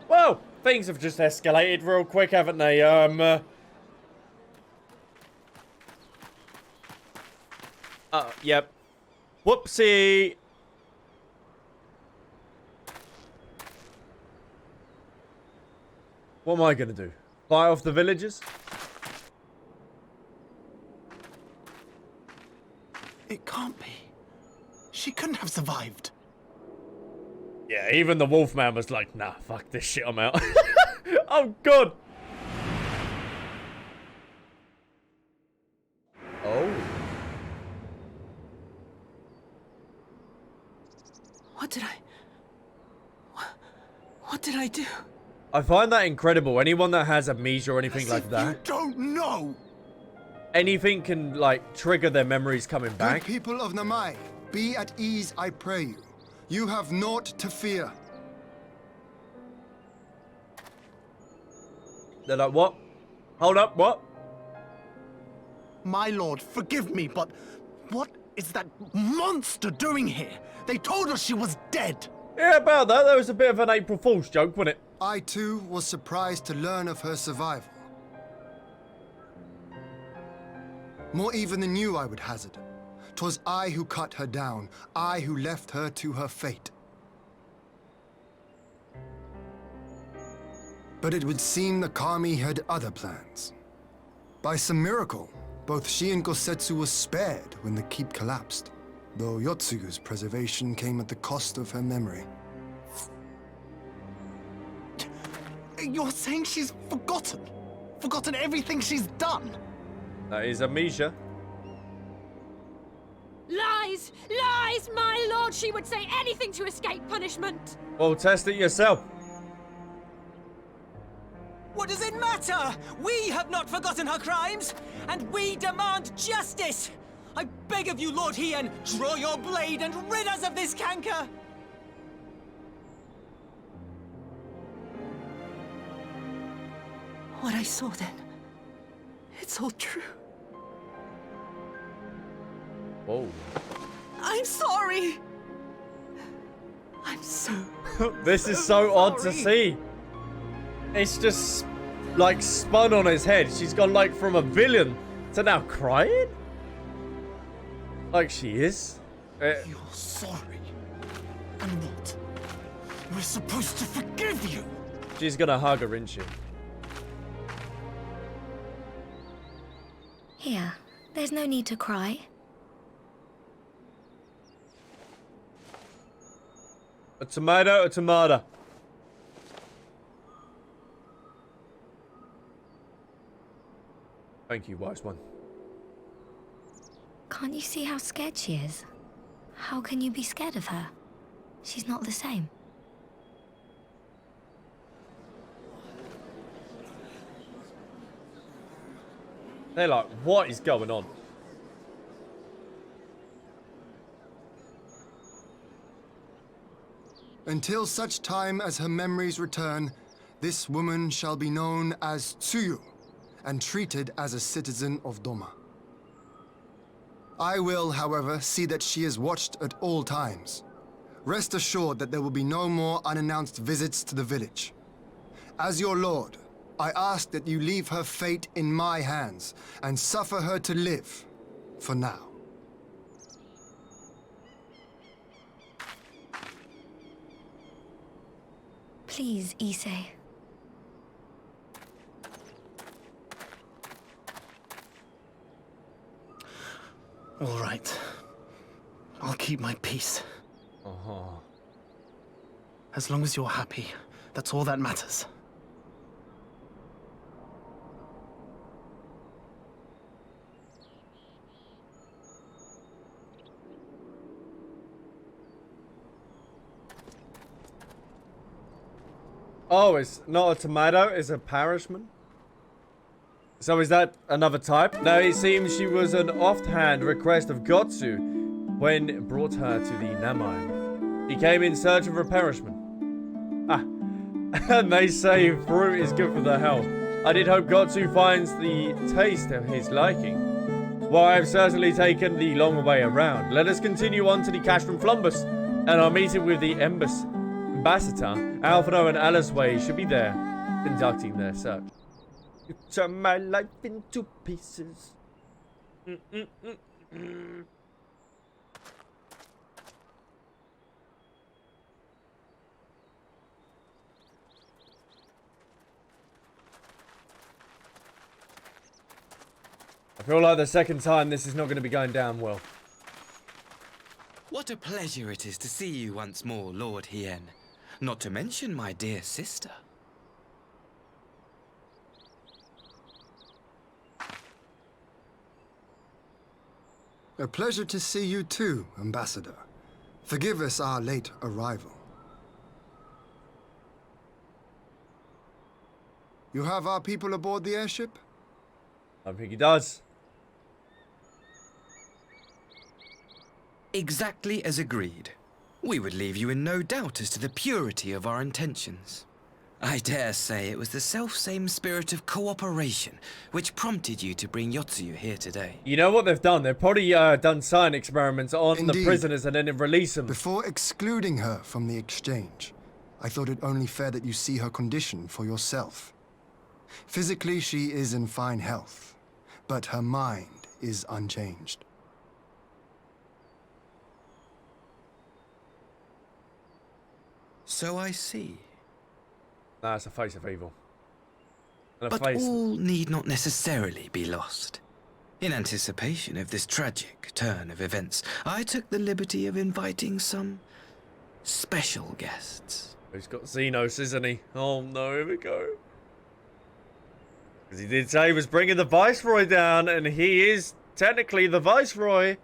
Well, things have just escalated real quick, haven't they? Yep. Whoopsie. What am I gonna do? Fly off the villagers? It can't be. She couldn't have survived. Yeah, even the Wolfman was like, nah, fuck this shit, I'm out. Oh, God. Oh. What did I do? I find that incredible. Anyone that has amnesia or anything like that. You don't know. Anything can, like, trigger their memories coming back. Good people of Namai, be at ease, I pray you. You have naught to fear. They're like, what? Hold up, what? My lord, forgive me, but what is that monster doing here? They told us she was dead. Yeah, about that. That was a bit of an April Fool's joke, wasn't it? I too was surprised to learn of her survival. More even than you, I would hazard. 'Twas I who cut her down, I who left her to her fate. But it would seem the Kami had other plans. By some miracle, both she and Gosetsu were spared when the keep collapsed, though Yotsuyu's preservation came at the cost of her memory. You're saying she's forgotten? Forgotten everything she's done? That is amnesia. Lies! Lies, my lord! She would say anything to escape punishment! Well, test it yourself. What does it matter? We have not forgotten her crimes, and we demand justice! I beg of you, Lord Hien, draw your blade and rid us of this canker! What I saw then, it's all true. Whoa. I'm sorry. I'm so This is so odd to see. It's just like spun on his head. She's gone like from a villain to now crying? Like she is. You're sorry. I'm not. We're supposed to forgive you. She's gonna hug her, isn't she? Here, there's no need to cry. A tomato, a tomato. Thank you, wise one. Can't you see how scared she is? How can you be scared of her? She's not the same. They're like, what is going on? Until such time as her memories return, this woman shall be known as Tsuyu and treated as a citizen of Doma. I will, however, see that she is watched at all times. Rest assured that there will be no more unannounced visits to the village. As your lord, I ask that you leave her fate in my hands and suffer her to live, for now. Please, Issei. All right. I'll keep my peace. As long as you're happy, that's all that matters. Oh, it's not a tomato, it's a parishman? So is that another type? No, it seems she was an offhand request of Gotsu when it brought her to the Namine. He came in search of a parishman. Ah, and they say fruit is good for the health. I did hope Gotsu finds the taste of his liking. Well, I've certainly taken the long way around. Let us continue on to the Castrum Flumbus and our meeting with the ambassador. Alphino and Alice Way should be there, conducting their search. You turn my life into pieces. I feel like the second time this is not going to be going down well. What a pleasure it is to see you once more, Lord Hien. Not to mention my dear sister. A pleasure to see you too, Ambassador. Forgive us our late arrival. You have our people aboard the airship? I think he does. Exactly as agreed. We would leave you in no doubt as to the purity of our intentions. I dare say it was the self-same spirit of cooperation which prompted you to bring Yotsuyu here today. You know what they've done? They've probably done science experiments on Indeed. the prisoners and then release them. Before excluding her from the exchange, I thought it only fair that you see her condition for yourself. Physically, she is in fine health, but her mind is unchanged. So I see. Nah, it's a face of evil. And a But face. all need not necessarily be lost. In anticipation of this tragic turn of events, I took the liberty of inviting some special guests. He's got Xenos, isn't he? Oh no, here we go. Because he did say he was bringing the Viceroy down, and he is technically the Viceroy.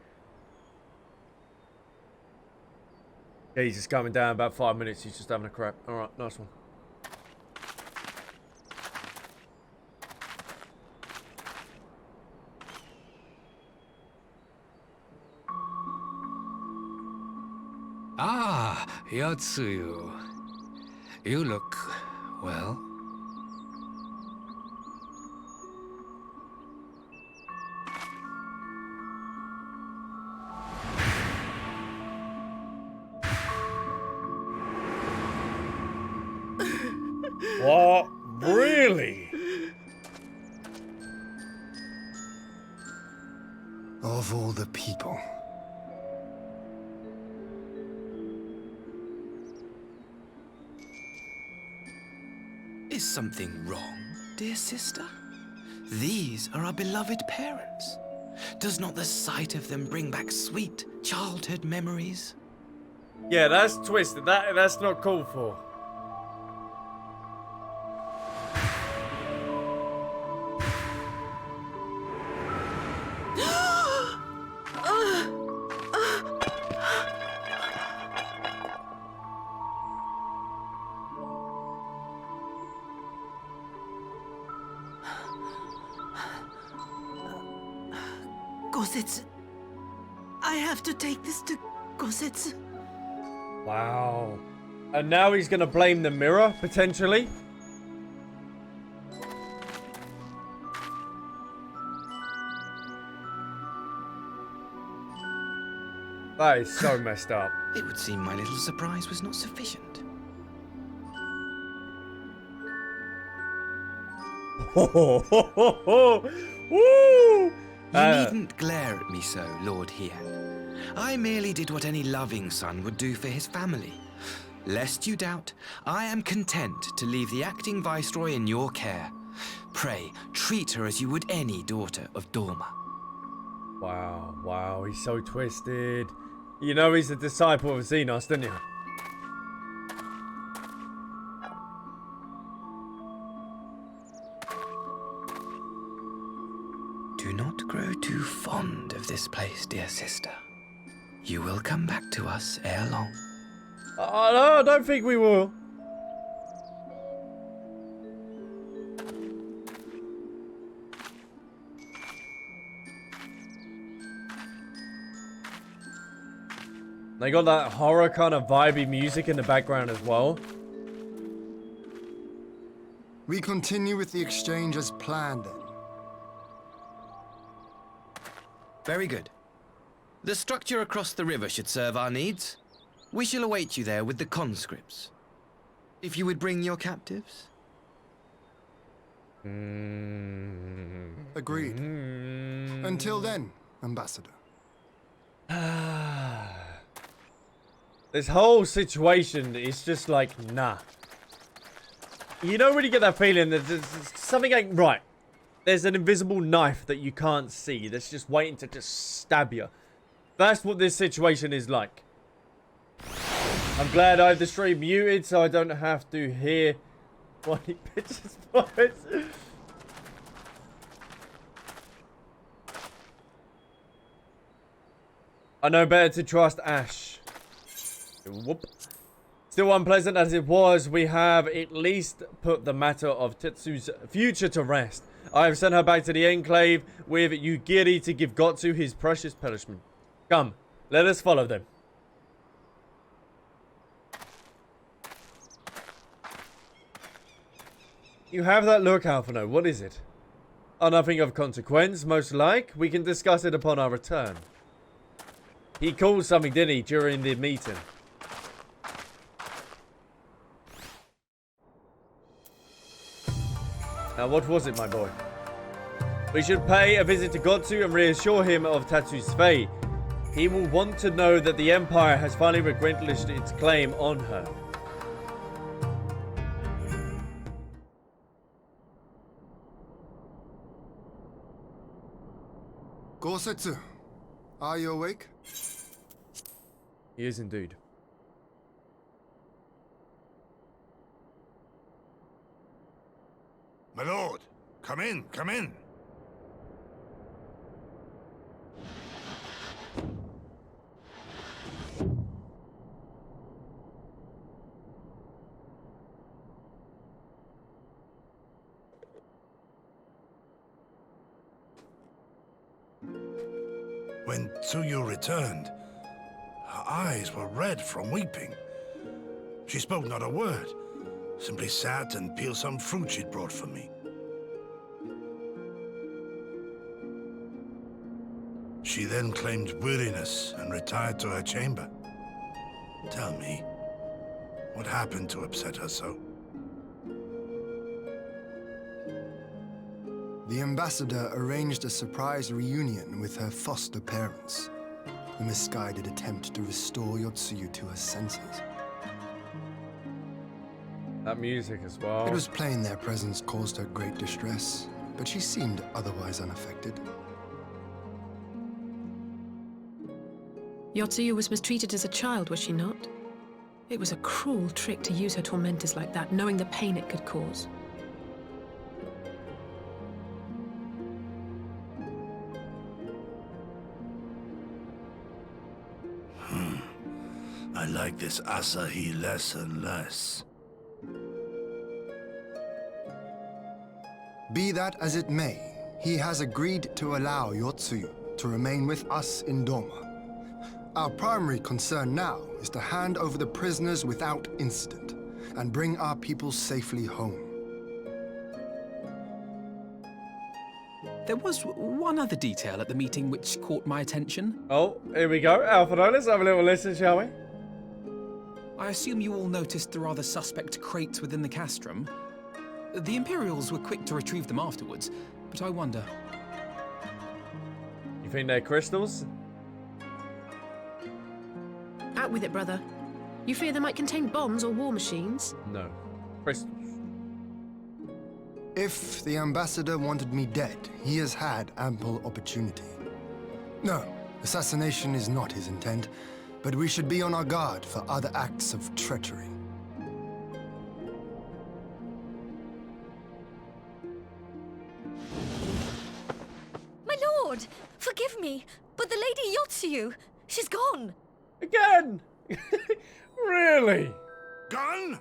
Yeah, he's just coming down about 5 minutes. He's just having a crap. Alright, nice one. Ah, Yotsuyu. You look well. What? Really? Of all the people. Is something wrong, dear sister? These are our beloved parents. Does not the sight of them bring back sweet childhood memories? Yeah, that's twisted. That's not called for. Gosetsu. I have to take this to Gosetsu. Wow. And now he's going to blame the mirror, potentially? That is so messed up. It would seem my little surprise was not sufficient. Woo! You needn't glare at me so, Lord Hien. I merely did what any loving son would do for his family. Lest you doubt, I am content to leave the acting viceroy in your care. Pray, treat her as you would any daughter of Dorma. Wow, wow, he's so twisted. You know he's a disciple of Xenos, don't you? Do not grow too fond of this place, dear sister. You will come back to us ere long. No, I don't think we will. They got that horror kind of vibey music in the background as well. We continue with the exchange as planned then. Very good. The structure across the river should serve our needs. We shall await you there with the conscripts. If you would bring your captives. Agreed. Until then, Ambassador. This whole situation is just like, nah. You don't really get that feeling that there's something ain't right. There's an invisible knife that you can't see that's just waiting to just stab you. That's what this situation is like. I'm glad I have the stream muted so I don't have to hear what he bitches voice. I know better to trust Ash. Whoop. Still unpleasant as it was, we have at least put the matter of Tetsu's future to rest. I have sent her back to the Enclave with Yugiri to give Gotsu his precious punishment. Come, let us follow them. You have that look, Alphino. What is it? Oh, nothing of consequence, most like. We can discuss it upon our return. He called something, didn't he, during the meeting? Now, what was it, my boy? We should pay a visit to Gotsu and reassure him of Tatsu's fate. He will want to know that the Empire has finally relinquished its claim on her. Gosetsu, are you awake? He is indeed. My lord, come in, come in. When Tsuyu returned, her eyes were red from weeping. She spoke not a word, simply sat and peeled some fruit she'd brought for me. She then claimed weariness and retired to her chamber. Tell me, what happened to upset her so? The ambassador arranged a surprise reunion with her foster parents. A misguided attempt to restore Yotsuyu to her senses. That music as well. It was plain their presence caused her great distress, but she seemed otherwise unaffected. Yotsuyu was mistreated as a child, was she not? It was a cruel trick to use her tormentors like that, knowing the pain it could cause. I like this Asahi less and less. Be that as it may, he has agreed to allow Yotsuyu to remain with us in Doma. Our primary concern now is to hand over the prisoners without incident and bring our people safely home. There was one other detail at the meeting which caught my attention. Oh, here we go. Alpha, let's have a little listen, shall we? I assume you all noticed the rather suspect crates within the castrum. The Imperials were quick to retrieve them afterwards, but I wonder... You think they're crystals? Out with it, brother. You fear they might contain bombs or war machines? No. Crystals. If the ambassador wanted me dead, he has had ample opportunity. No, assassination is not his intent, but we should be on our guard for other acts of treachery. My lord! Forgive me, but the Lady Yotsuyu, she's gone! Again? Really? Gone?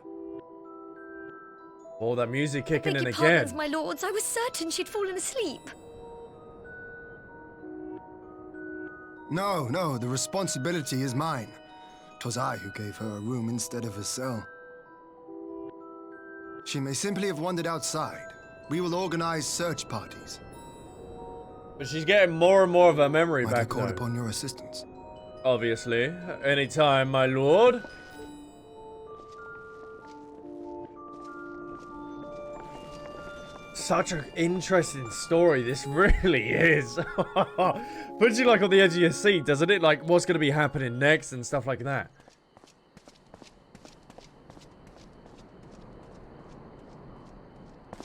Oh, that music kicking in Beg your again. pardons, my lords. I was certain she'd fallen asleep. No, the responsibility is mine. 'Twas I who gave her a room instead of a cell. She may simply have wandered outside. We will organize search parties. But she's getting more and more of her memory Might I back call though. upon your assistance? Obviously. Anytime, my lord. Such an interesting story, this really is. Puts you like on the edge of your seat, doesn't it? Like what's going to be happening next and stuff like that.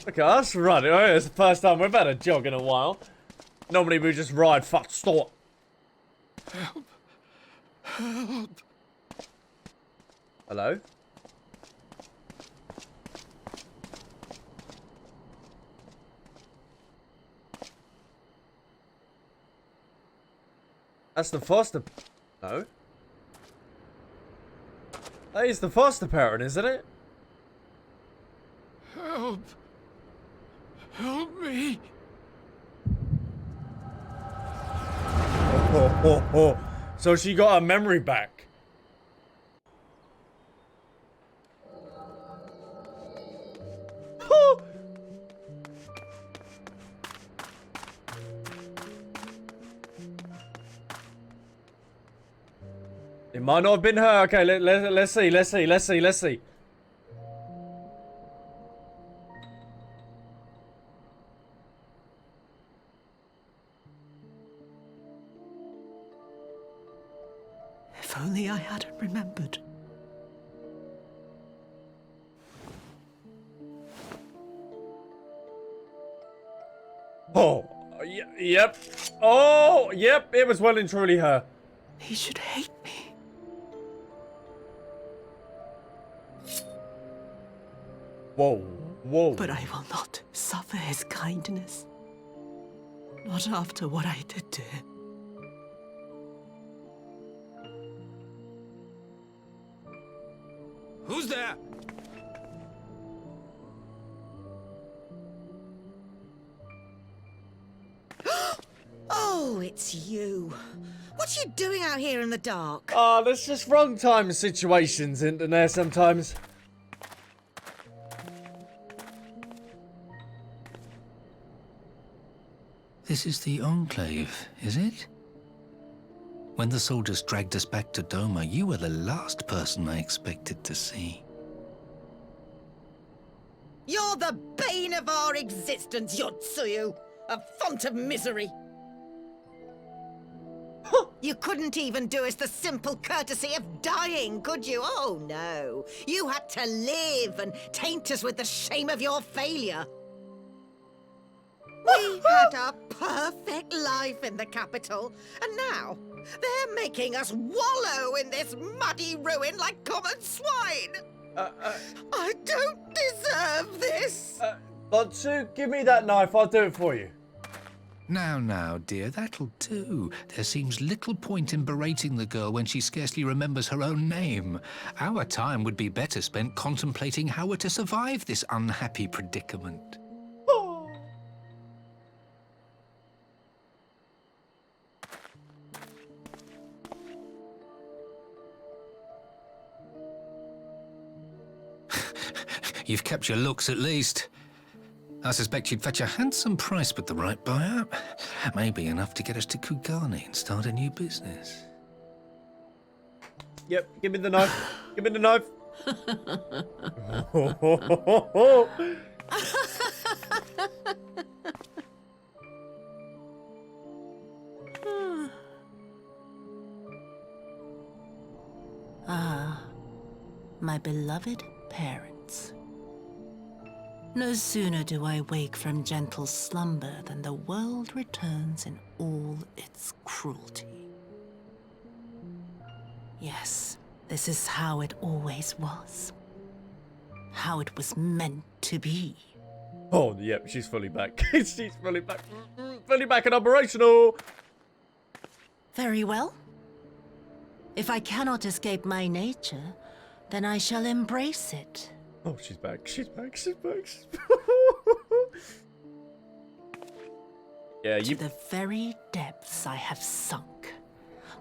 Look at us running. Oh, it's the first time we've had a jog in a while. Normally we just ride fast stop. Help. Help. Hello? That's the foster... No. That is the foster parent, isn't it? Help. Help me. Oh. So she got her memory back. It might not have been her. Okay, let's see. If only I hadn't remembered. Oh, Yep. Oh, yep, it was well and truly her. He should hate me. Whoa, whoa. But I will not suffer his kindness. Not after what I did to him. Who's there? Oh, it's you. What are you doing out here in the dark? Ah, there's just wrong time situations in there sometimes. This is the Enclave, is it? When the soldiers dragged us back to Doma, you were the last person I expected to see. You're the bane of our existence, Yotsuyu. A font of misery. You couldn't even do us the simple courtesy of dying, could you? Oh, no. You had to live and taint us with the shame of your failure. We had a perfect life in the capital, and now they're making us wallow in this muddy ruin like common swine. I don't deserve this. Lotsu, give me that knife. I'll do it for you. Now, dear, that'll do. There seems little point in berating the girl when she scarcely remembers her own name. Our time would be better spent contemplating how we're to survive this unhappy predicament. You've kept your looks at least. I suspect you'd fetch a handsome price with the right buyer. Maybe enough to get us to Kugane and start a new business. Yep, give me the knife. Give me the knife. Ah, my beloved parents. No sooner do I wake from gentle slumber than the world returns in all its cruelty. Yes, this is how it always was. How it was meant to be. Oh, yep, she's fully back. She's fully back. Fully back and operational. Very well. If I cannot escape my nature, then I shall embrace it. Oh, she's back. She's back. She's back. She's back. Yeah, you. To the very depths I have sunk.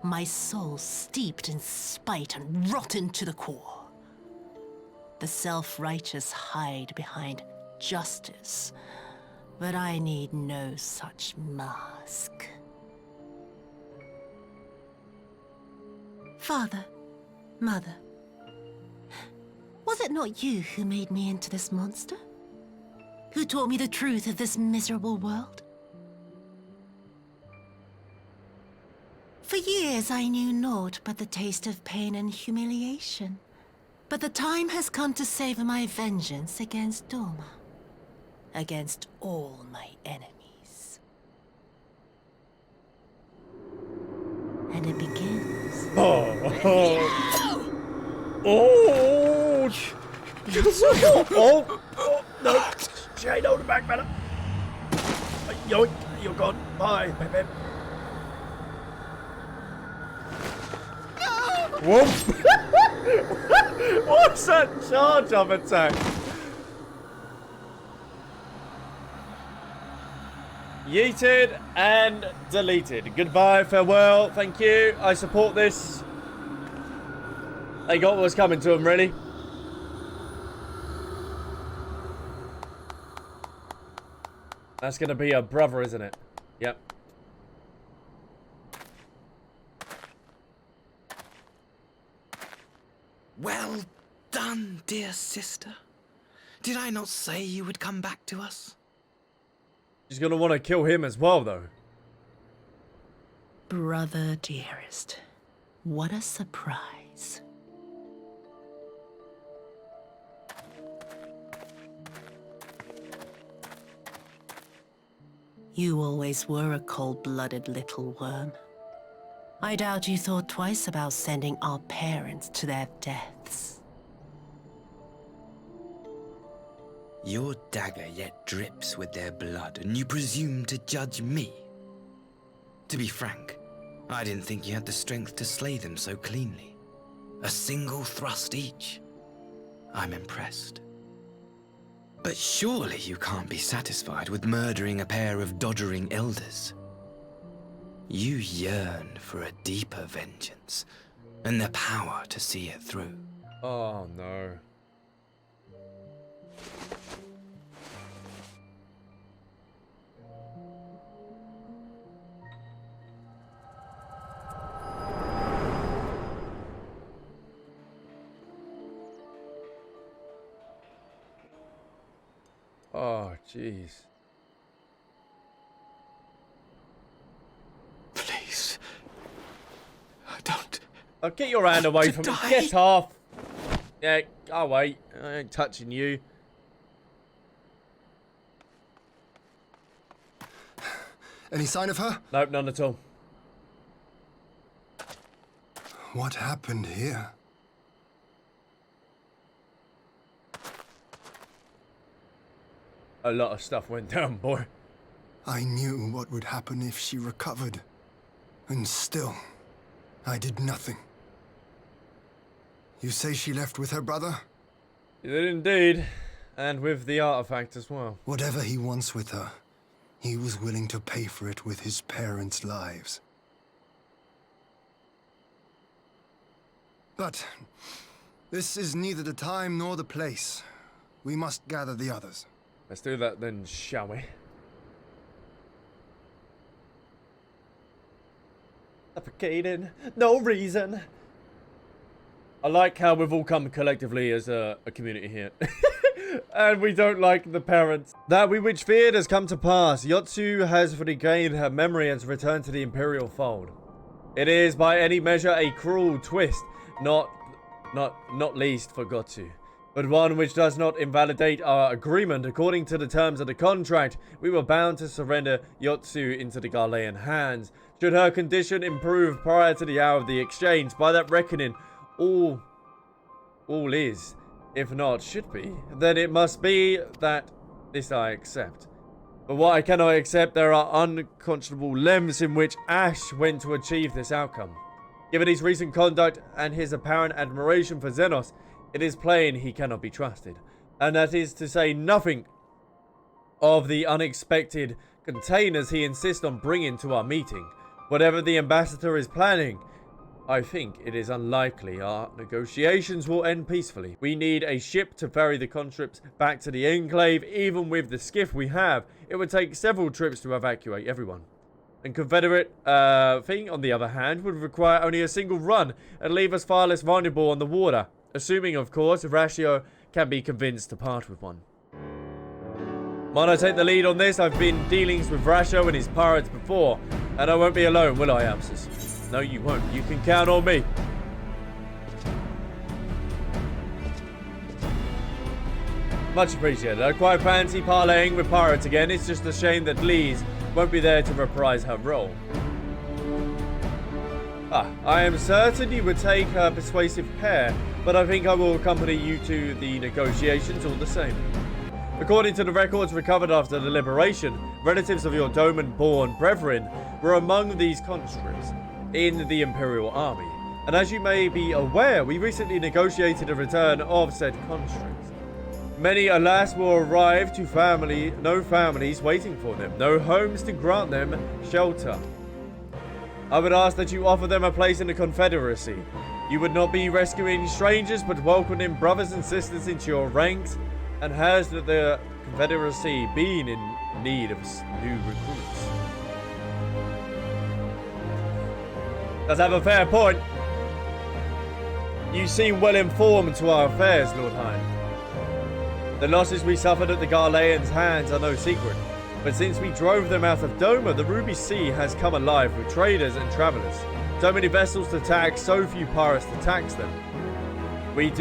My soul steeped in spite and rotten to the core. The self-righteous hide behind justice, but I need no such mask. Father, Mother, was it not you who made me into this monster? Who taught me the truth of this miserable world? For years I knew naught but the taste of pain and humiliation. But the time has come to savor my vengeance against Doma. Against all my enemies. And it begins. Oh, no. Jane, hold it back, better. Yoink, you're gone. Bye, baby. Whoop. What's that charge of attack? Yeeted and deleted. Goodbye, farewell, thank you. I support this. They got what was coming to them, really. That's gonna be a brother, isn't it? Yep. Well done, dear sister. Did I not say you would come back to us? She's gonna want to kill him as well, though. Brother dearest, what a surprise. You always were a cold-blooded little worm. I doubt you thought twice about sending our parents to their deaths. Your dagger yet drips with their blood, and you presume to judge me? To be frank, I didn't think you had the strength to slay them so cleanly. A single thrust each. I'm impressed. But surely you can't be satisfied with murdering a pair of doddering elders. You yearn for a deeper vengeance, and the power to see it through. Oh, no. Oh, jeez. Please. Don't. Oh, get your hand away from me. Get off. Yeah, go away. I ain't touching you. Any sign of her? Nope, none at all. What happened here? A lot of stuff went down, boy. I knew what would happen if she recovered. And still, I did nothing. You say she left with her brother? She did indeed. And with the artifact as well. Whatever he wants with her, he was willing to pay for it with his parents' lives. But this is neither the time nor the place. We must gather the others. Let's do that then, shall we? Suffocated, no reason. I like how we've all come collectively as a community here. And we don't like the parents. That we which feared has come to pass. Yotsu has regained her memory and returned to the Imperial fold. It is by any measure a cruel twist, not least for Gotsu, but one which does not invalidate our agreement. According to the terms of the contract, we were bound to surrender Yotsu into the Gharlean hands. Should her condition improve prior to the hour of the exchange, by that reckoning, all is, if not should be, then it must be that this I accept. But what I cannot accept, there are unconscionable lengths in which Ash went to achieve this outcome. Given his recent conduct and his apparent admiration for Xenos, it is plain he cannot be trusted. And that is to say nothing of the unexpected containers he insists on bringing to our meeting. Whatever the ambassador is planning, I think it is unlikely our negotiations will end peacefully. We need a ship to ferry the conscripts back to the Enclave. Even with the skiff we have, it would take several trips to evacuate everyone. And Confederate thing, on the other hand, would require only a single run and leave us far less vulnerable on the water. Assuming, of course, Ratio can be convinced to part with one. Might I take the lead on this? I've been dealings with Ratio and his pirates before, and I won't be alone, will I, Albsterz? No, you won't. You can count on me. Much appreciated. I quite fancy parlaying with pirates again. It's just a shame that Lise won't be there to reprise her role. I am certain you would take her persuasive pair, but I think I will accompany you to the negotiations all the same. According to the records recovered after the liberation, relatives of your Doman-born brethren were among these conscripts in the Imperial Army. And as you may be aware, we recently negotiated a return of said conscripts. Many, alas, will arrive to no families waiting for them, no homes to grant them shelter. I would ask that you offer them a place in the Confederacy. You would not be rescuing strangers, but welcoming brothers and sisters into your ranks. And has the Confederacy been in need of new recruits? Does have a fair point. You seem well informed to our affairs, Lord Hind. The losses we suffered at the Gharleans' hands are no secret. But since we drove them out of Doma, the Ruby Sea has come alive with traders and travelers. So many vessels to tax, so few pirates to tax them. We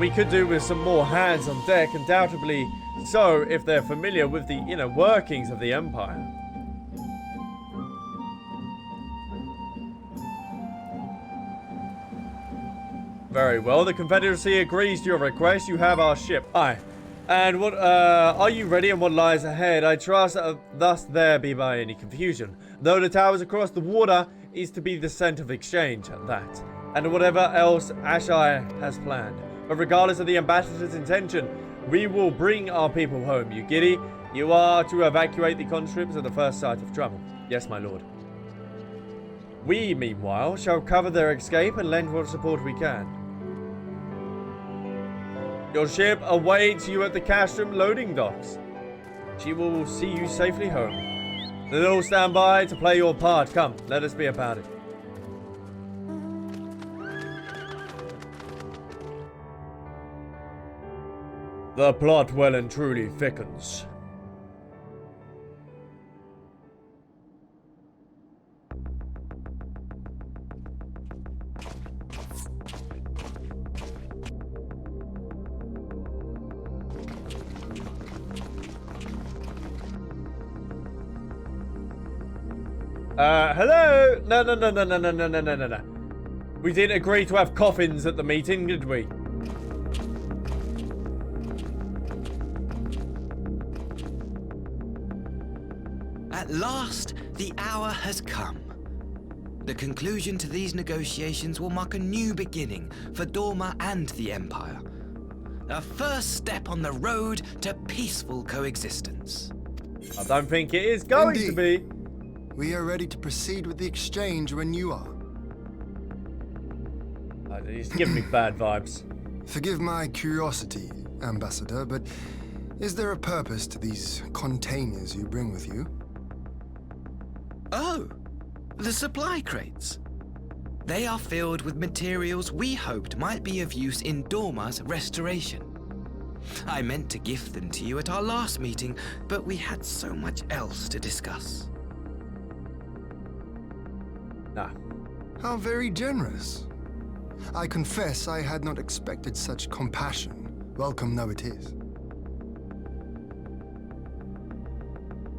we could do with some more hands on deck, undoubtedly so, if they're familiar with the inner workings of the Empire. Very well, the Confederacy agrees to your request. You have our ship. Aye. And what, are you ready and what lies ahead? I trust thus there be by any confusion. Though the towers across the water is to be the center of exchange, that. And whatever else Ashai has planned. But regardless of the ambassador's intention, we will bring our people home. You giddy? You are to evacuate the conscripts at the first sight of trouble. Yes, my lord. We, meanwhile, shall cover their escape and lend what support we can. Your ship awaits you at the Castrum loading docks. She will see you safely home. Then all stand by to play your part. Come, let us be about it. The plot well and truly thickens. Hello? No. We didn't agree to have coffins at the meeting, did we? At last, the hour has come. The conclusion to these negotiations will mark a new beginning for Dorma and the Empire. A first step on the road to peaceful coexistence. I don't think it is going to be. We are ready to proceed with the exchange when you are. He's giving me bad vibes. Forgive my curiosity, Ambassador, but is there a purpose to these containers you bring with you? Oh, the supply crates. They are filled with materials we hoped might be of use in Dorma's restoration. I meant to gift them to you at our last meeting, but we had so much else to discuss. Nah. How very generous. I confess I had not expected such compassion, welcome though it is.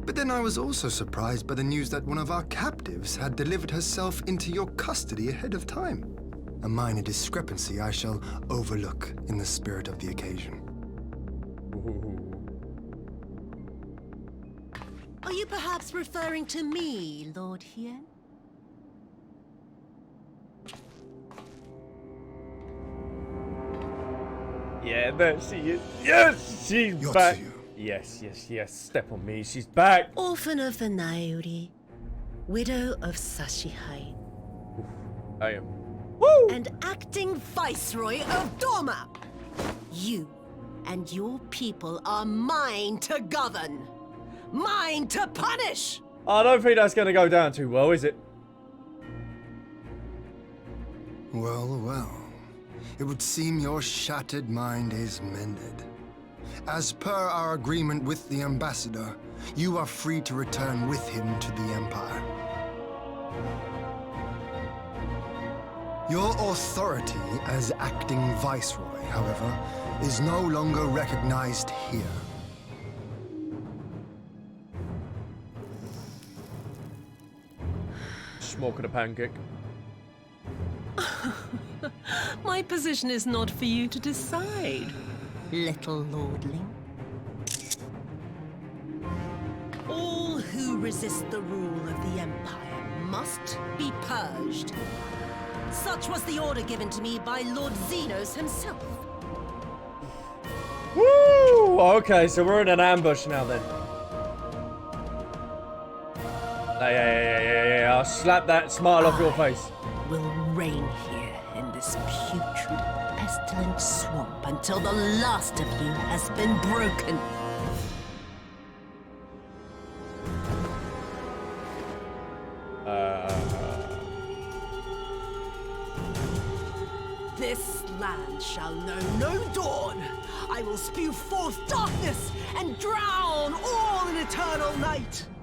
But then I was also surprised by the news that one of our captives had delivered herself into your custody ahead of time. A minor discrepancy I shall overlook in the spirit of the occasion. Are you perhaps referring to me, Lord Hien? Yeah, there she is. Yes, she's back. Yes. Step on me. She's back. Orphan of the Nairi, widow of Sashihai. I am. Woo! And acting viceroy of Dorma. You and your people are mine to govern. Mine to punish. I don't think that's going to go down too well, is it? Well. It would seem your shattered mind is mended. As per our agreement with the Ambassador, you are free to return with him to the Empire. Your authority as acting viceroy, however, is no longer recognized here. Smoking a pancake. My position is not for you to decide, little lordling. All who resist the rule of the Empire must be purged. Such was the order given to me by Lord Xenos himself. Woo! Okay, so we're in an ambush now then. Yeah. I'll slap that smile off your face. Will reign here in this putrid, pestilent swamp until the last of you has been broken. This land shall know no dawn. I will spew forth darkness and drown all in eternal night.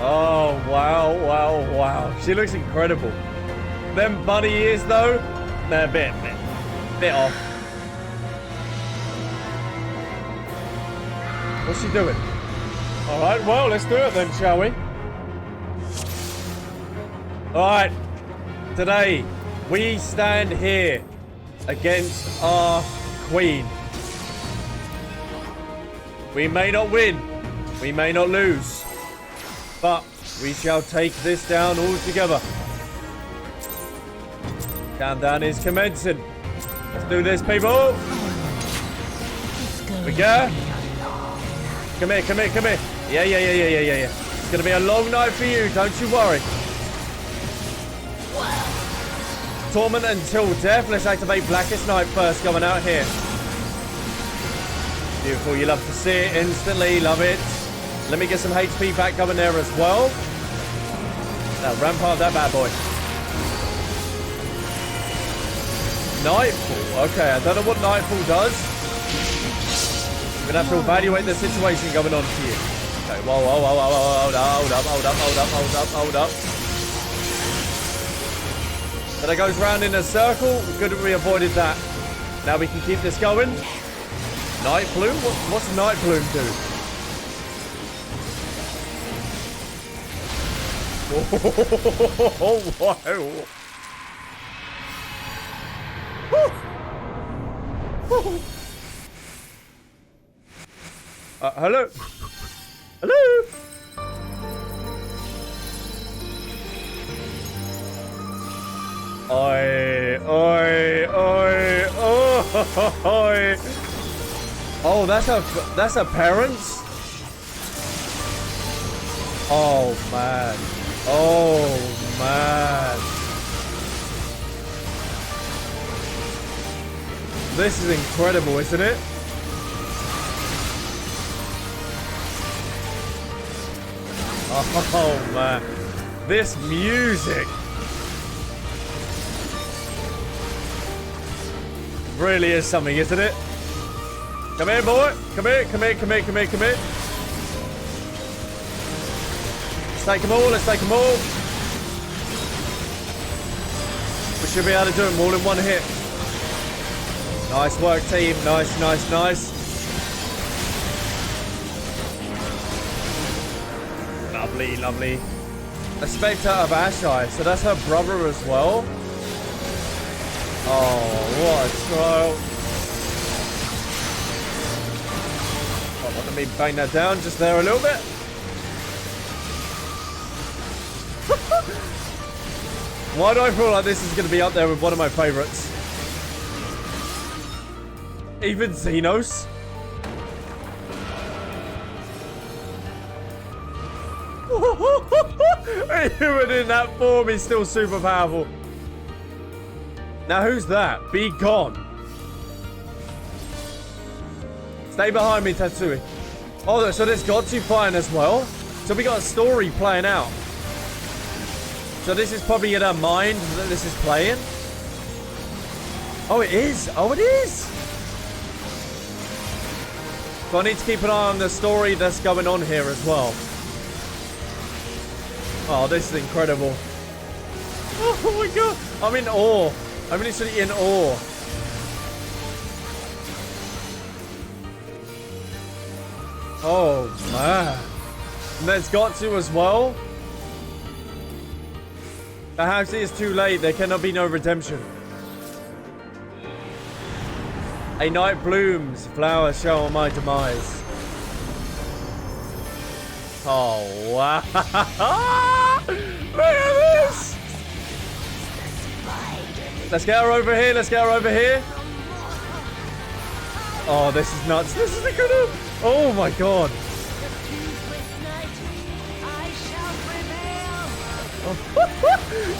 Oh, wow, wow, wow. She looks incredible. Them bunny ears, though, they're a bit off. What's she doing? All right, well, let's do it then, shall we? All right. Today, we stand here against our queen. We may not win. We may not lose. But we shall take this down all together. Countdown is commencing. Let's do this, people. We go. Come here, come here, come here. Yeah. It's gonna be a long night for you, don't you worry. Torment until death. Let's activate Blackest Night first, going out here. Beautiful, you love to see it instantly, love it. Let me get some HP back going there as well. Now, rampart that bad boy. Nightfall. Okay, I don't know what Nightfall does. We're gonna have to evaluate the situation going on here. Okay, whoa, hold up. But it goes round in a circle. Good that we avoided that. Now we can keep this going. Night Bloom? What's Night Bloom do? Oh, wow. Hello? Hello? Oi. Oh, that's her parents? Oh, man. This is incredible, isn't it? Oh, man. This music really is something, isn't it? Come here, boy. Come here. Let's take them all. We should be able to do them all in one hit. Nice work, team. Nice. Lovely. A Spectre of Ashai. So that's her brother as well. Oh, what a trial. Oh, let me bang that down just there a little bit. Why do I feel like this is going to be up there with one of my favorites? Even Xenos? Even in that form, he's still super powerful. Now, who's that? Be gone. Stay behind me, Tatsui. Oh, so there's got to flying as well. So we got a story playing out. So this is probably in her mind that this is playing. Oh, it is. So I need to keep an eye on the story that's going on here as well. Oh, this is incredible. Oh my god. I'm in awe. I'm literally in awe. Oh, man. And there's got to as well. Perhaps it is too late. There cannot be no redemption. A night blooms. Flowers show on my demise. Oh, wow. Look at this. Let's get her over here. Oh, this is nuts. This is incredible. Oh, my God.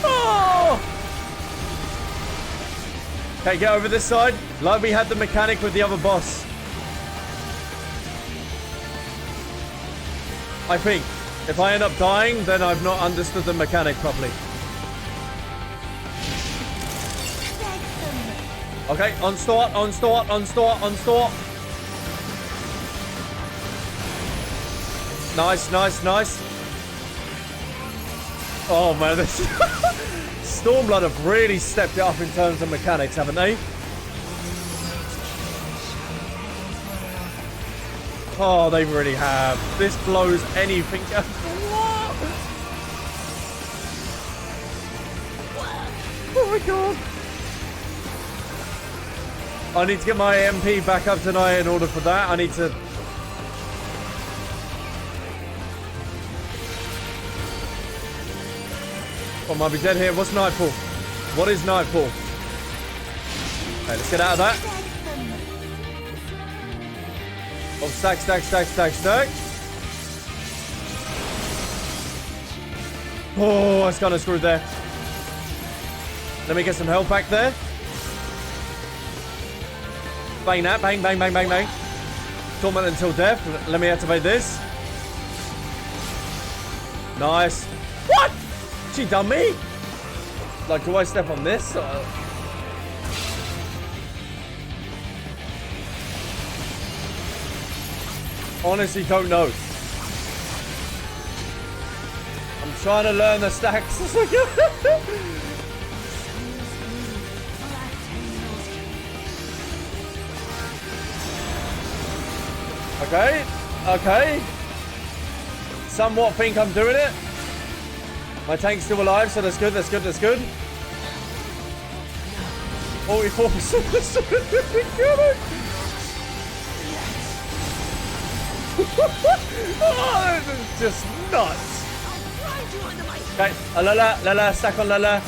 Oh. Okay, get over this side. Like we had the mechanic with the other boss. I think. If I end up dying, then I've not understood the mechanic properly. Okay, on start. Nice. Oh man, this Stormblood have really stepped it up in terms of mechanics, haven't they? Oh, they really have. This blows anything up. Oh my god. I need to get my MP back up tonight in order for that. I need to... I might be dead here. What's Nightfall? What is Nightfall? Okay, let's get out of that. Oh, stack, stack, stack, stack, stack. Oh, I was kind of screwed there. Let me get some health back there. Bang that. Bang, bang, bang, bang, bang. Torment until death. Let me activate this. Nice. What? She done me? Like, do I step on this? Honestly, don't know. I'm trying to learn the stacks. Okay, okay. Somewhat think I'm doing it. My tank's still alive, so that's good, that's good, that's good. 44%, that's good. Oh, this is just nuts. Okay, Lala, stack on Lala.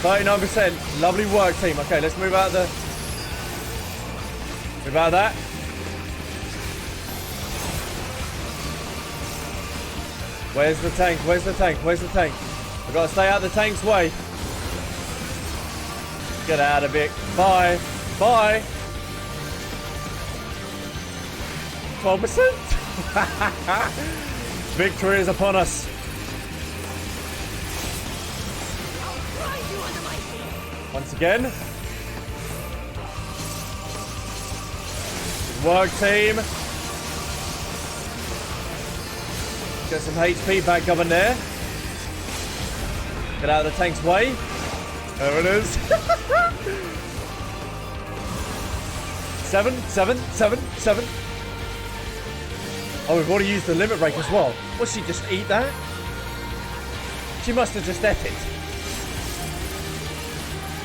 39%. Lovely work, team. Okay, let's move out the... Move out of that. Where's the tank? Where's the tank? Where's the tank? I've got to stay out of the tank's way. Get out of it. Bye. Bye. 12%. Victory is upon us. Once again. Work, team. Get some HP back up in there. Get out of the tank's way. There it is. 7, 7, 7, 7. Oh, we've already used the limit break as well. Will she just eat that? She must have just ate it.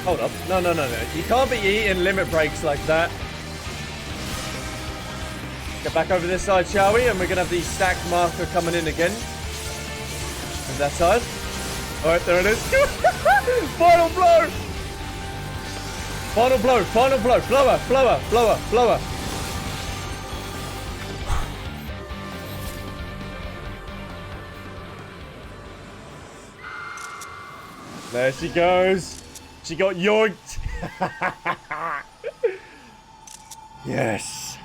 Hold up. No, no, no, no. You can't be eating limit breaks like that. Get back over this side, shall we? And we're going to have the stack marker coming in again. On that side. Alright, there it is. Final blow! Final blow, final blow. Blower, blower, blower, blower. There she goes. She got yoinked. Yes.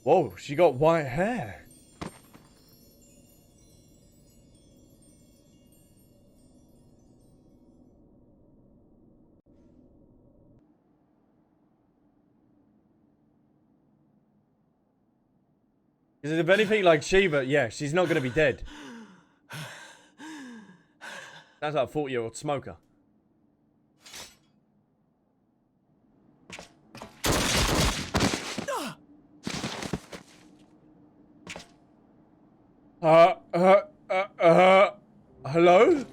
Whoa, she got white hair. Because if anything like Shiva, yeah, she's not going to be dead. That's like a 40-year-old smoker. Hello?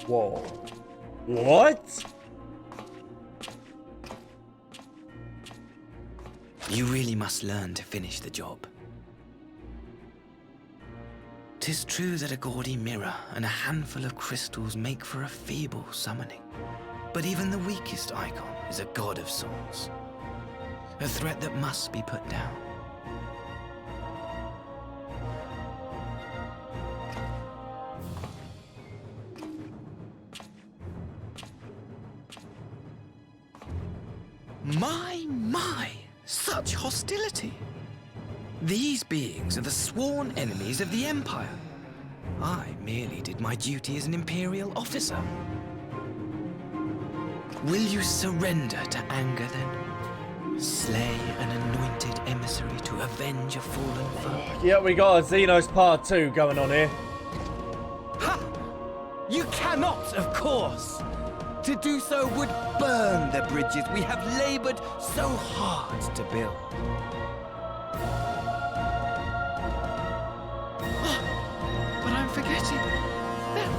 Whoa. What? You really must learn to finish the job. 'Tis true that a gaudy mirror and a handful of crystals make for a feeble summoning. But even the weakest icon is a god of sorts. A threat that must be put down. My, such hostility. These beings are the sworn enemies of the Empire. I merely did my duty as an Imperial officer. Will you surrender to anger then? Slay an anointed emissary to avenge a fallen foe? Yeah, we got a Xenos Part 2 going on here. Ha! You cannot, of course! To do so would burn the bridges we have labored so hard to build. But I'm forgetting. They're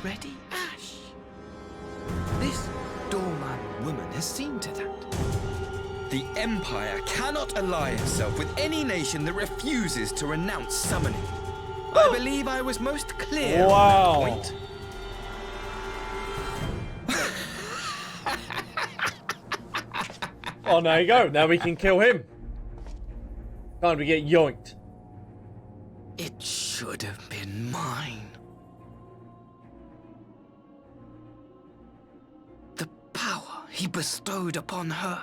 already ash. This Dorman woman has seen to that. The Empire cannot ally itself with any nation that refuses to renounce summoning. I believe I was most clear on that point. Oh, there you go. Now we can kill him. Can't we get yoinked? It should have been mine. The power he bestowed upon her.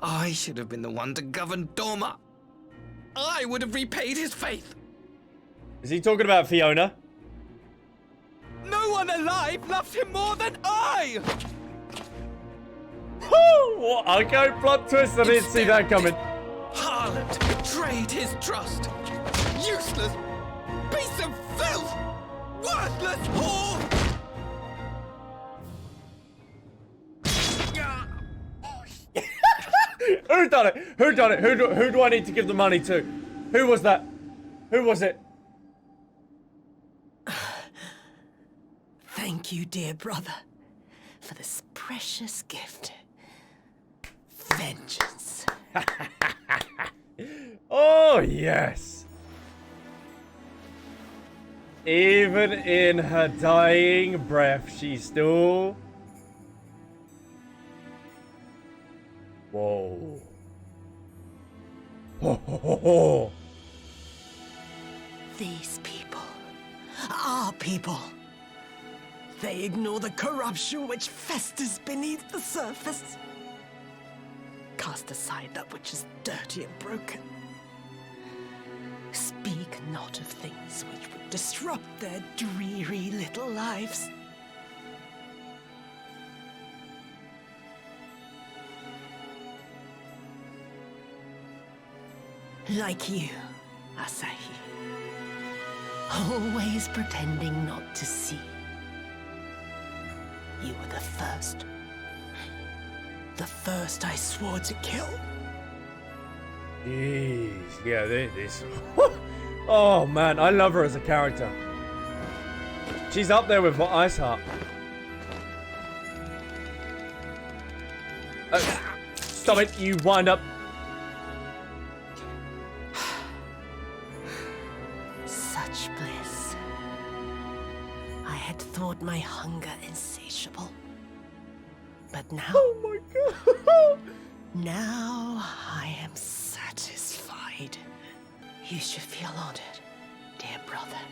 I should have been the one to govern Dorma. I would have repaid his faith. Is he talking about Fiona? No one alive loves him more than I! Okay, plot twist. I didn't see that coming. Harlot betrayed his trust. Useless piece of filth! Worthless whore! Who done it? Who done it? Who do I need to give the money to? Who was that? Who was it? Thank you, dear brother, for this precious gift. Vengeance. Oh, yes. Even in her dying breath, she still... Whoa. Ho, ho, ho, ho. These people are people. They ignore the corruption which festers beneath the surface. Cast aside that which is dirty and broken. Speak not of things which would disrupt their dreary little lives. Like you, Asahi. Always pretending not to see. You were the first. The first I swore to kill. Jeez. Yeah, this... Oh, man. I love her as a character. She's up there with Iceheart. Stop it, you wind up. Such bliss. I had thought my hunger insatiable. But now... Oh my god! Now I am satisfied. You should feel honored, dear brother.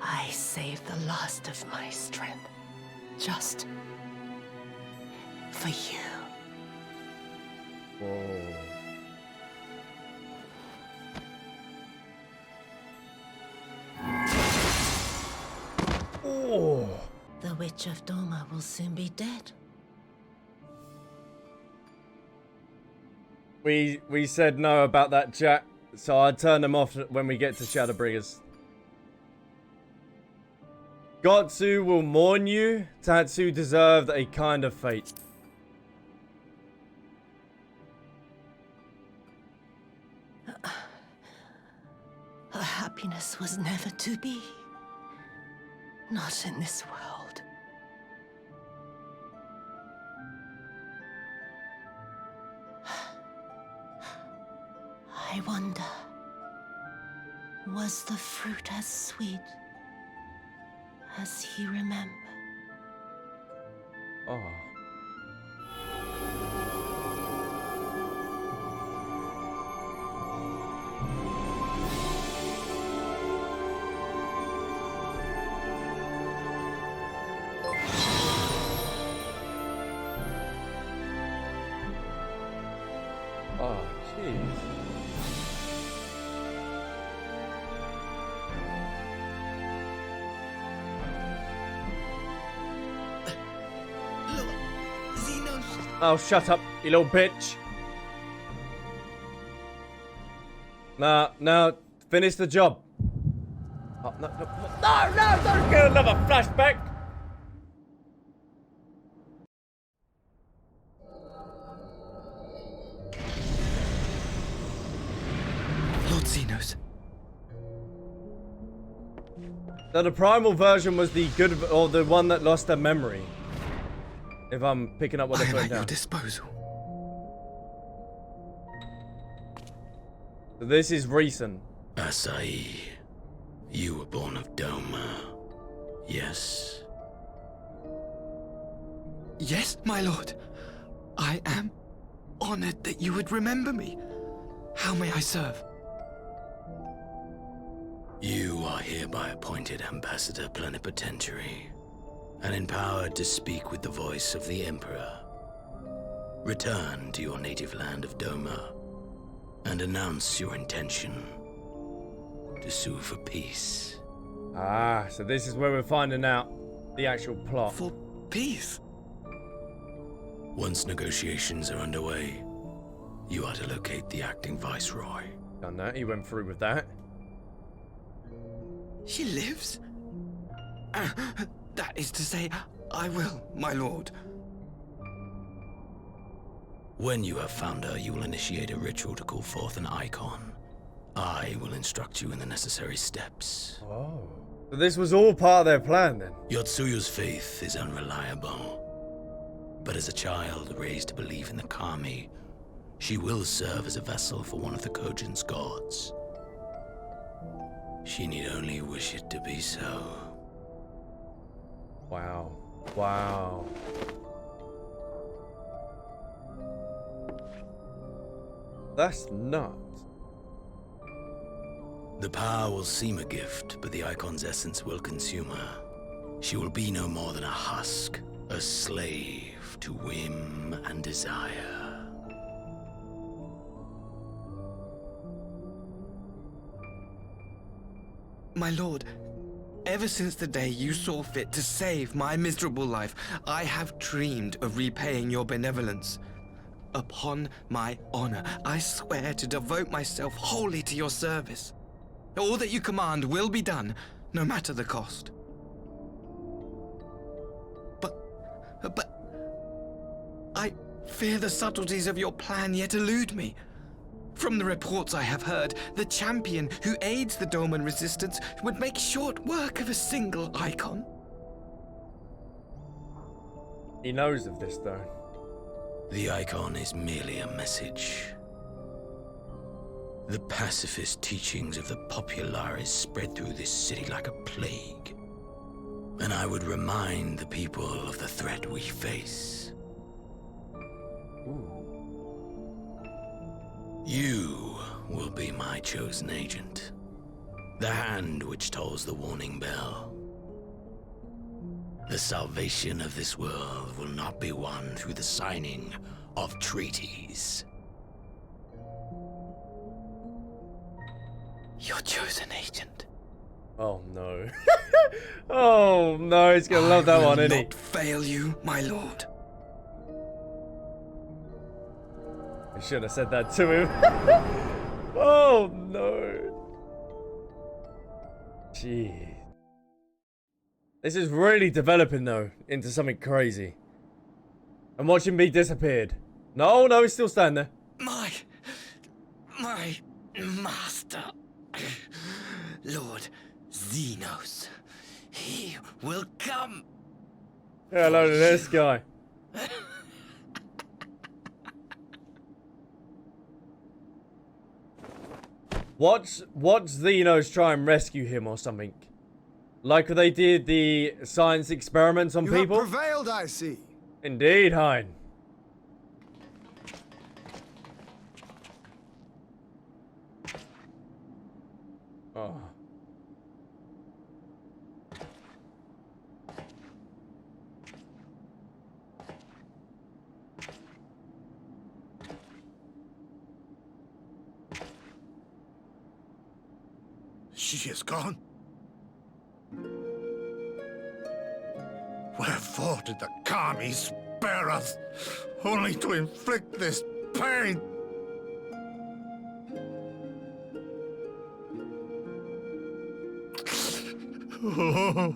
I saved the last of my strength. Just... for you. Whoa. Oh. The Witch of Dorma will soon be dead. We said no about that, Jack, so I'll turn them off when we get to Shadowbringers. Gotsu will mourn you. Tatsu deserved a kind of fate. Her happiness was never to be. Not in this world. I wonder, was the fruit as sweet as he remembered? Oh. Oh, shut up, you little bitch. No, finish the job. Oh, no, don't get another flashback. Lord Xenos. So the primal version was the good, or the one that lost their memory. If I'm picking up what they're putting down. At your disposal. So this is recent. Asai, you were born of Doma, yes? Yes, my lord. I am honored that you would remember me. How may I serve? You are hereby appointed Ambassador Plenipotentiary, and empowered to speak with the voice of the Emperor. Return to your native land of Doma, and announce your intention to sue for peace. Ah, so this is where we're finding out the actual plot. For peace? Once negotiations are underway, you are to locate the acting Viceroy. Done that, he went through with that. She lives? That is to say, I will, my lord. When you have found her, you will initiate a ritual to call forth an icon. I will instruct you in the necessary steps. Oh. So this was all part of their plan then? Yotsuyu's faith is unreliable. But as a child raised to believe in the Kami, she will serve as a vessel for one of the Kojin's gods. She need only wish it to be so. Wow. Wow. That's nuts. The power will seem a gift, but the icon's essence will consume her. She will be no more than a husk, a slave to whim and desire. My lord, ever since the day you saw fit to save my miserable life, I have dreamed of repaying your benevolence. Upon my honor, I swear to devote myself wholly to your service. All that you command will be done, no matter the cost. But I fear the subtleties of your plan yet elude me. From the reports I have heard, the champion who aids the Doman resistance would make short work of a single icon. He knows of this, though. The icon is merely a message. The pacifist teachings of the Populares spread through this city like a plague. And I would remind the people of the threat we face. Ooh. You will be my chosen agent. The hand which tolls the warning bell. The salvation of this world will not be won through the signing of treaties. Your chosen agent. Oh no. Oh no, he's gonna love that one, isn't he? I will not fail you, my lord. I should have said that to him. Oh no. Jeez. This is really developing though into something crazy. And watch him be disappeared. No, he's still standing there. My master, Lord Xenos, he will come. Hello to this guy. Watch Xenos try and rescue him or something. Like they did the science experiments on people. You have prevailed, I see. Indeed, Hein. Oh. She is gone. Wherefore did the Kamis spare us, only to inflict this pain. Oh,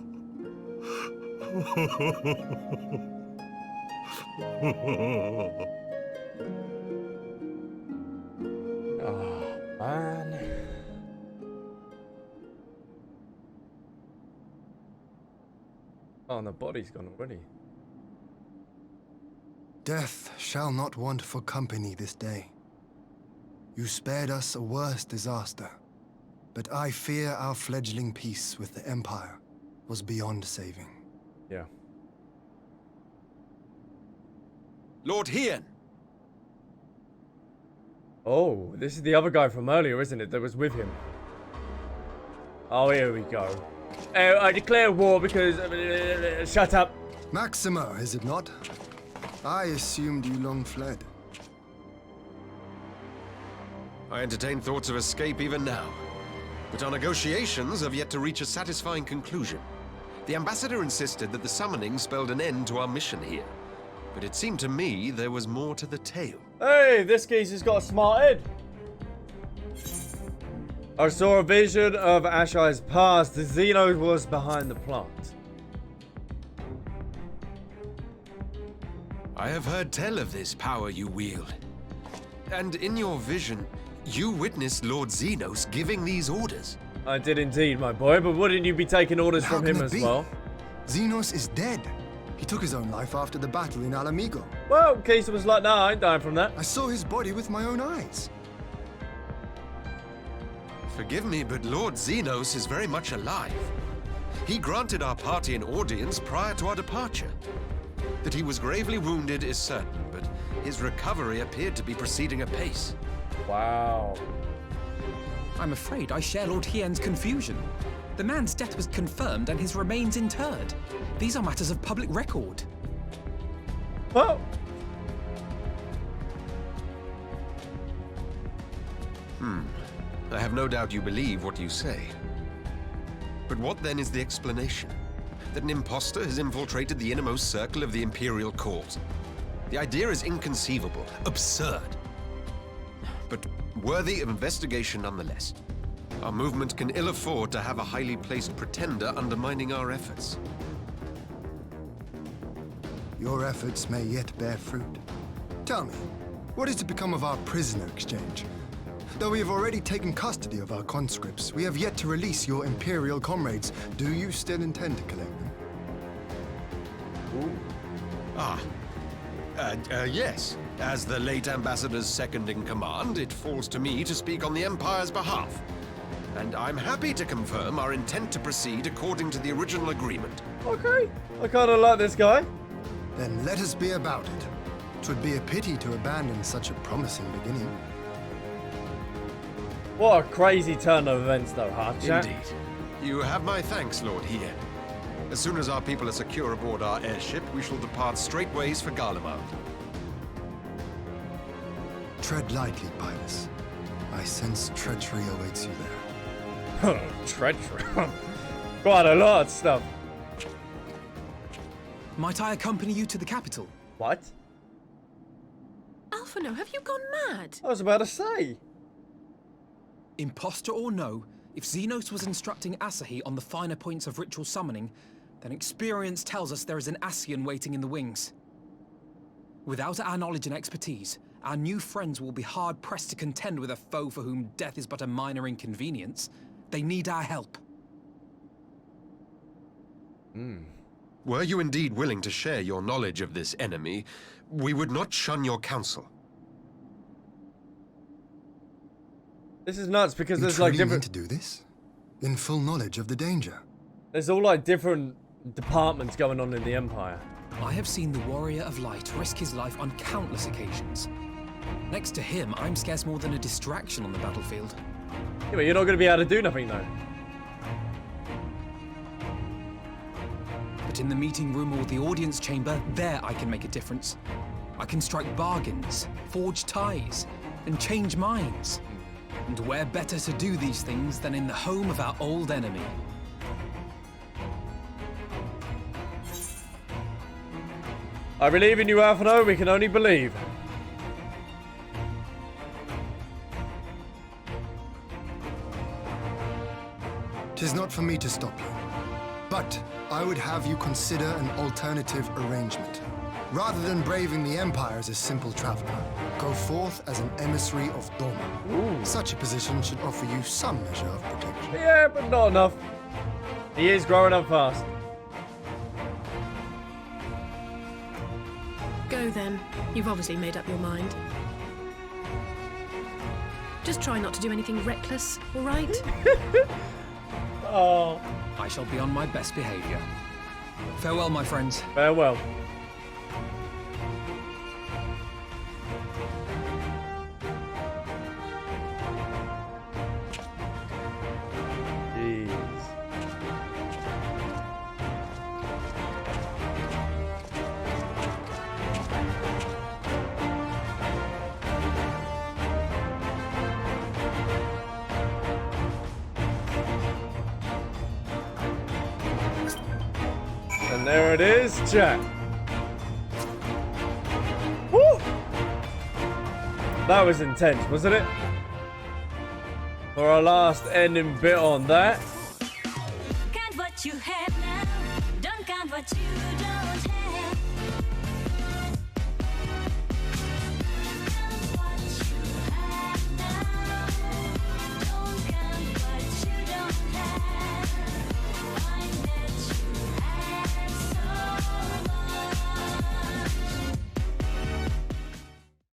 man. Oh, and the body's gone already. Death shall not want for company this day. You spared us a worse disaster, but I fear our fledgling peace with the Empire was beyond saving. Yeah. Lord Hien! Oh, this is the other guy from earlier, isn't it, that was with him? Oh, here we go. I declare war because... shut up. Maxima, is it not? I assumed you long fled. I entertain thoughts of escape even now. But our negotiations have yet to reach a satisfying conclusion. The ambassador insisted that the summoning spelled an end to our mission here. But it seemed to me there was more to the tale. Hey, this geezer's got a smart head. I saw a vision of Ashai's past. Xeno was behind the plot. I have heard tell of this power you wield. And in your vision, you witnessed Lord Xenos giving these orders. I did indeed, my boy, but wouldn't you be taking orders from him as well? Xenos is dead. He took his own life after the battle in Alamigo. Well, Keisa was like, nah, I ain't dying from that. I saw his body with my own eyes. Forgive me, but Lord Xenos is very much alive. He granted our party an audience prior to our departure. That he was gravely wounded is certain, but his recovery appeared to be proceeding apace. Wow. I'm afraid I share Lord Hien's confusion. The man's death was confirmed and his remains interred. These are matters of public record. Well... I have no doubt you believe what you say. But what then is the explanation? That an imposter has infiltrated the innermost circle of the Imperial cause? The idea is inconceivable, absurd. But worthy of investigation nonetheless. Our movement can ill afford to have a highly placed pretender undermining our efforts. Your efforts may yet bear fruit. Tell me, what is to become of our prisoner exchange? Though we have already taken custody of our conscripts, we have yet to release your Imperial comrades. Do you still intend to collect them? Yes. As the late Ambassador's second-in-command, it falls to me to speak on the Empire's behalf. And I'm happy to confirm our intent to proceed according to the original agreement. Okay. I kind of like this guy. Then let us be about it. 'Twould be a pity to abandon such a promising beginning. What a crazy turn of events, though, huh, chat? Indeed. You have my thanks, Lord Hien. As soon as our people are secure aboard our airship, we shall depart straightways for Garlemald. Tread lightly, Pilus. I sense treachery awaits you there. Treachery? Quite a lot of stuff. Might I accompany you to the capital? What? Alphino, have you gone mad? I was about to say. Imposter or no, if Xenos was instructing Asahi on the finer points of ritual summoning, then experience tells us there is an Ascian waiting in the wings. Without our knowledge and expertise, our new friends will be hard-pressed to contend with a foe for whom death is but a minor inconvenience. They need our help. Were you indeed willing to share your knowledge of this enemy, we would not shun your counsel. This is nuts because You there's like truly different... mean to do this? In full knowledge of the danger? There's all like different departments going on in the Empire. I have seen the Warrior of Light risk his life on countless occasions. Next to him, I'm scarce more than a distraction on the battlefield. Yeah, but you're not going to be able to do nothing, though. But in the meeting room or the audience chamber, there I can make a difference. I can strike bargains, forge ties, and change minds. And where better to do these things than in the home of our old enemy? I believe in you, Alphino. We can only believe. Tis not for me to stop you, but I would have you consider an alternative arrangement. Rather than braving the Empire as a simple traveler, go forth as an emissary of Doma. Such a position should offer you some measure of protection. Yeah, but not enough. He is growing up fast. Go then. You've obviously made up your mind. Just try not to do anything reckless, all right? Oh. I shall be on my best behavior. Farewell, my friends. Farewell. Jeez. And there it is, chat. Woo! That was intense, wasn't it? For our last ending bit on that. Count what you have now. Don't count what you don't have.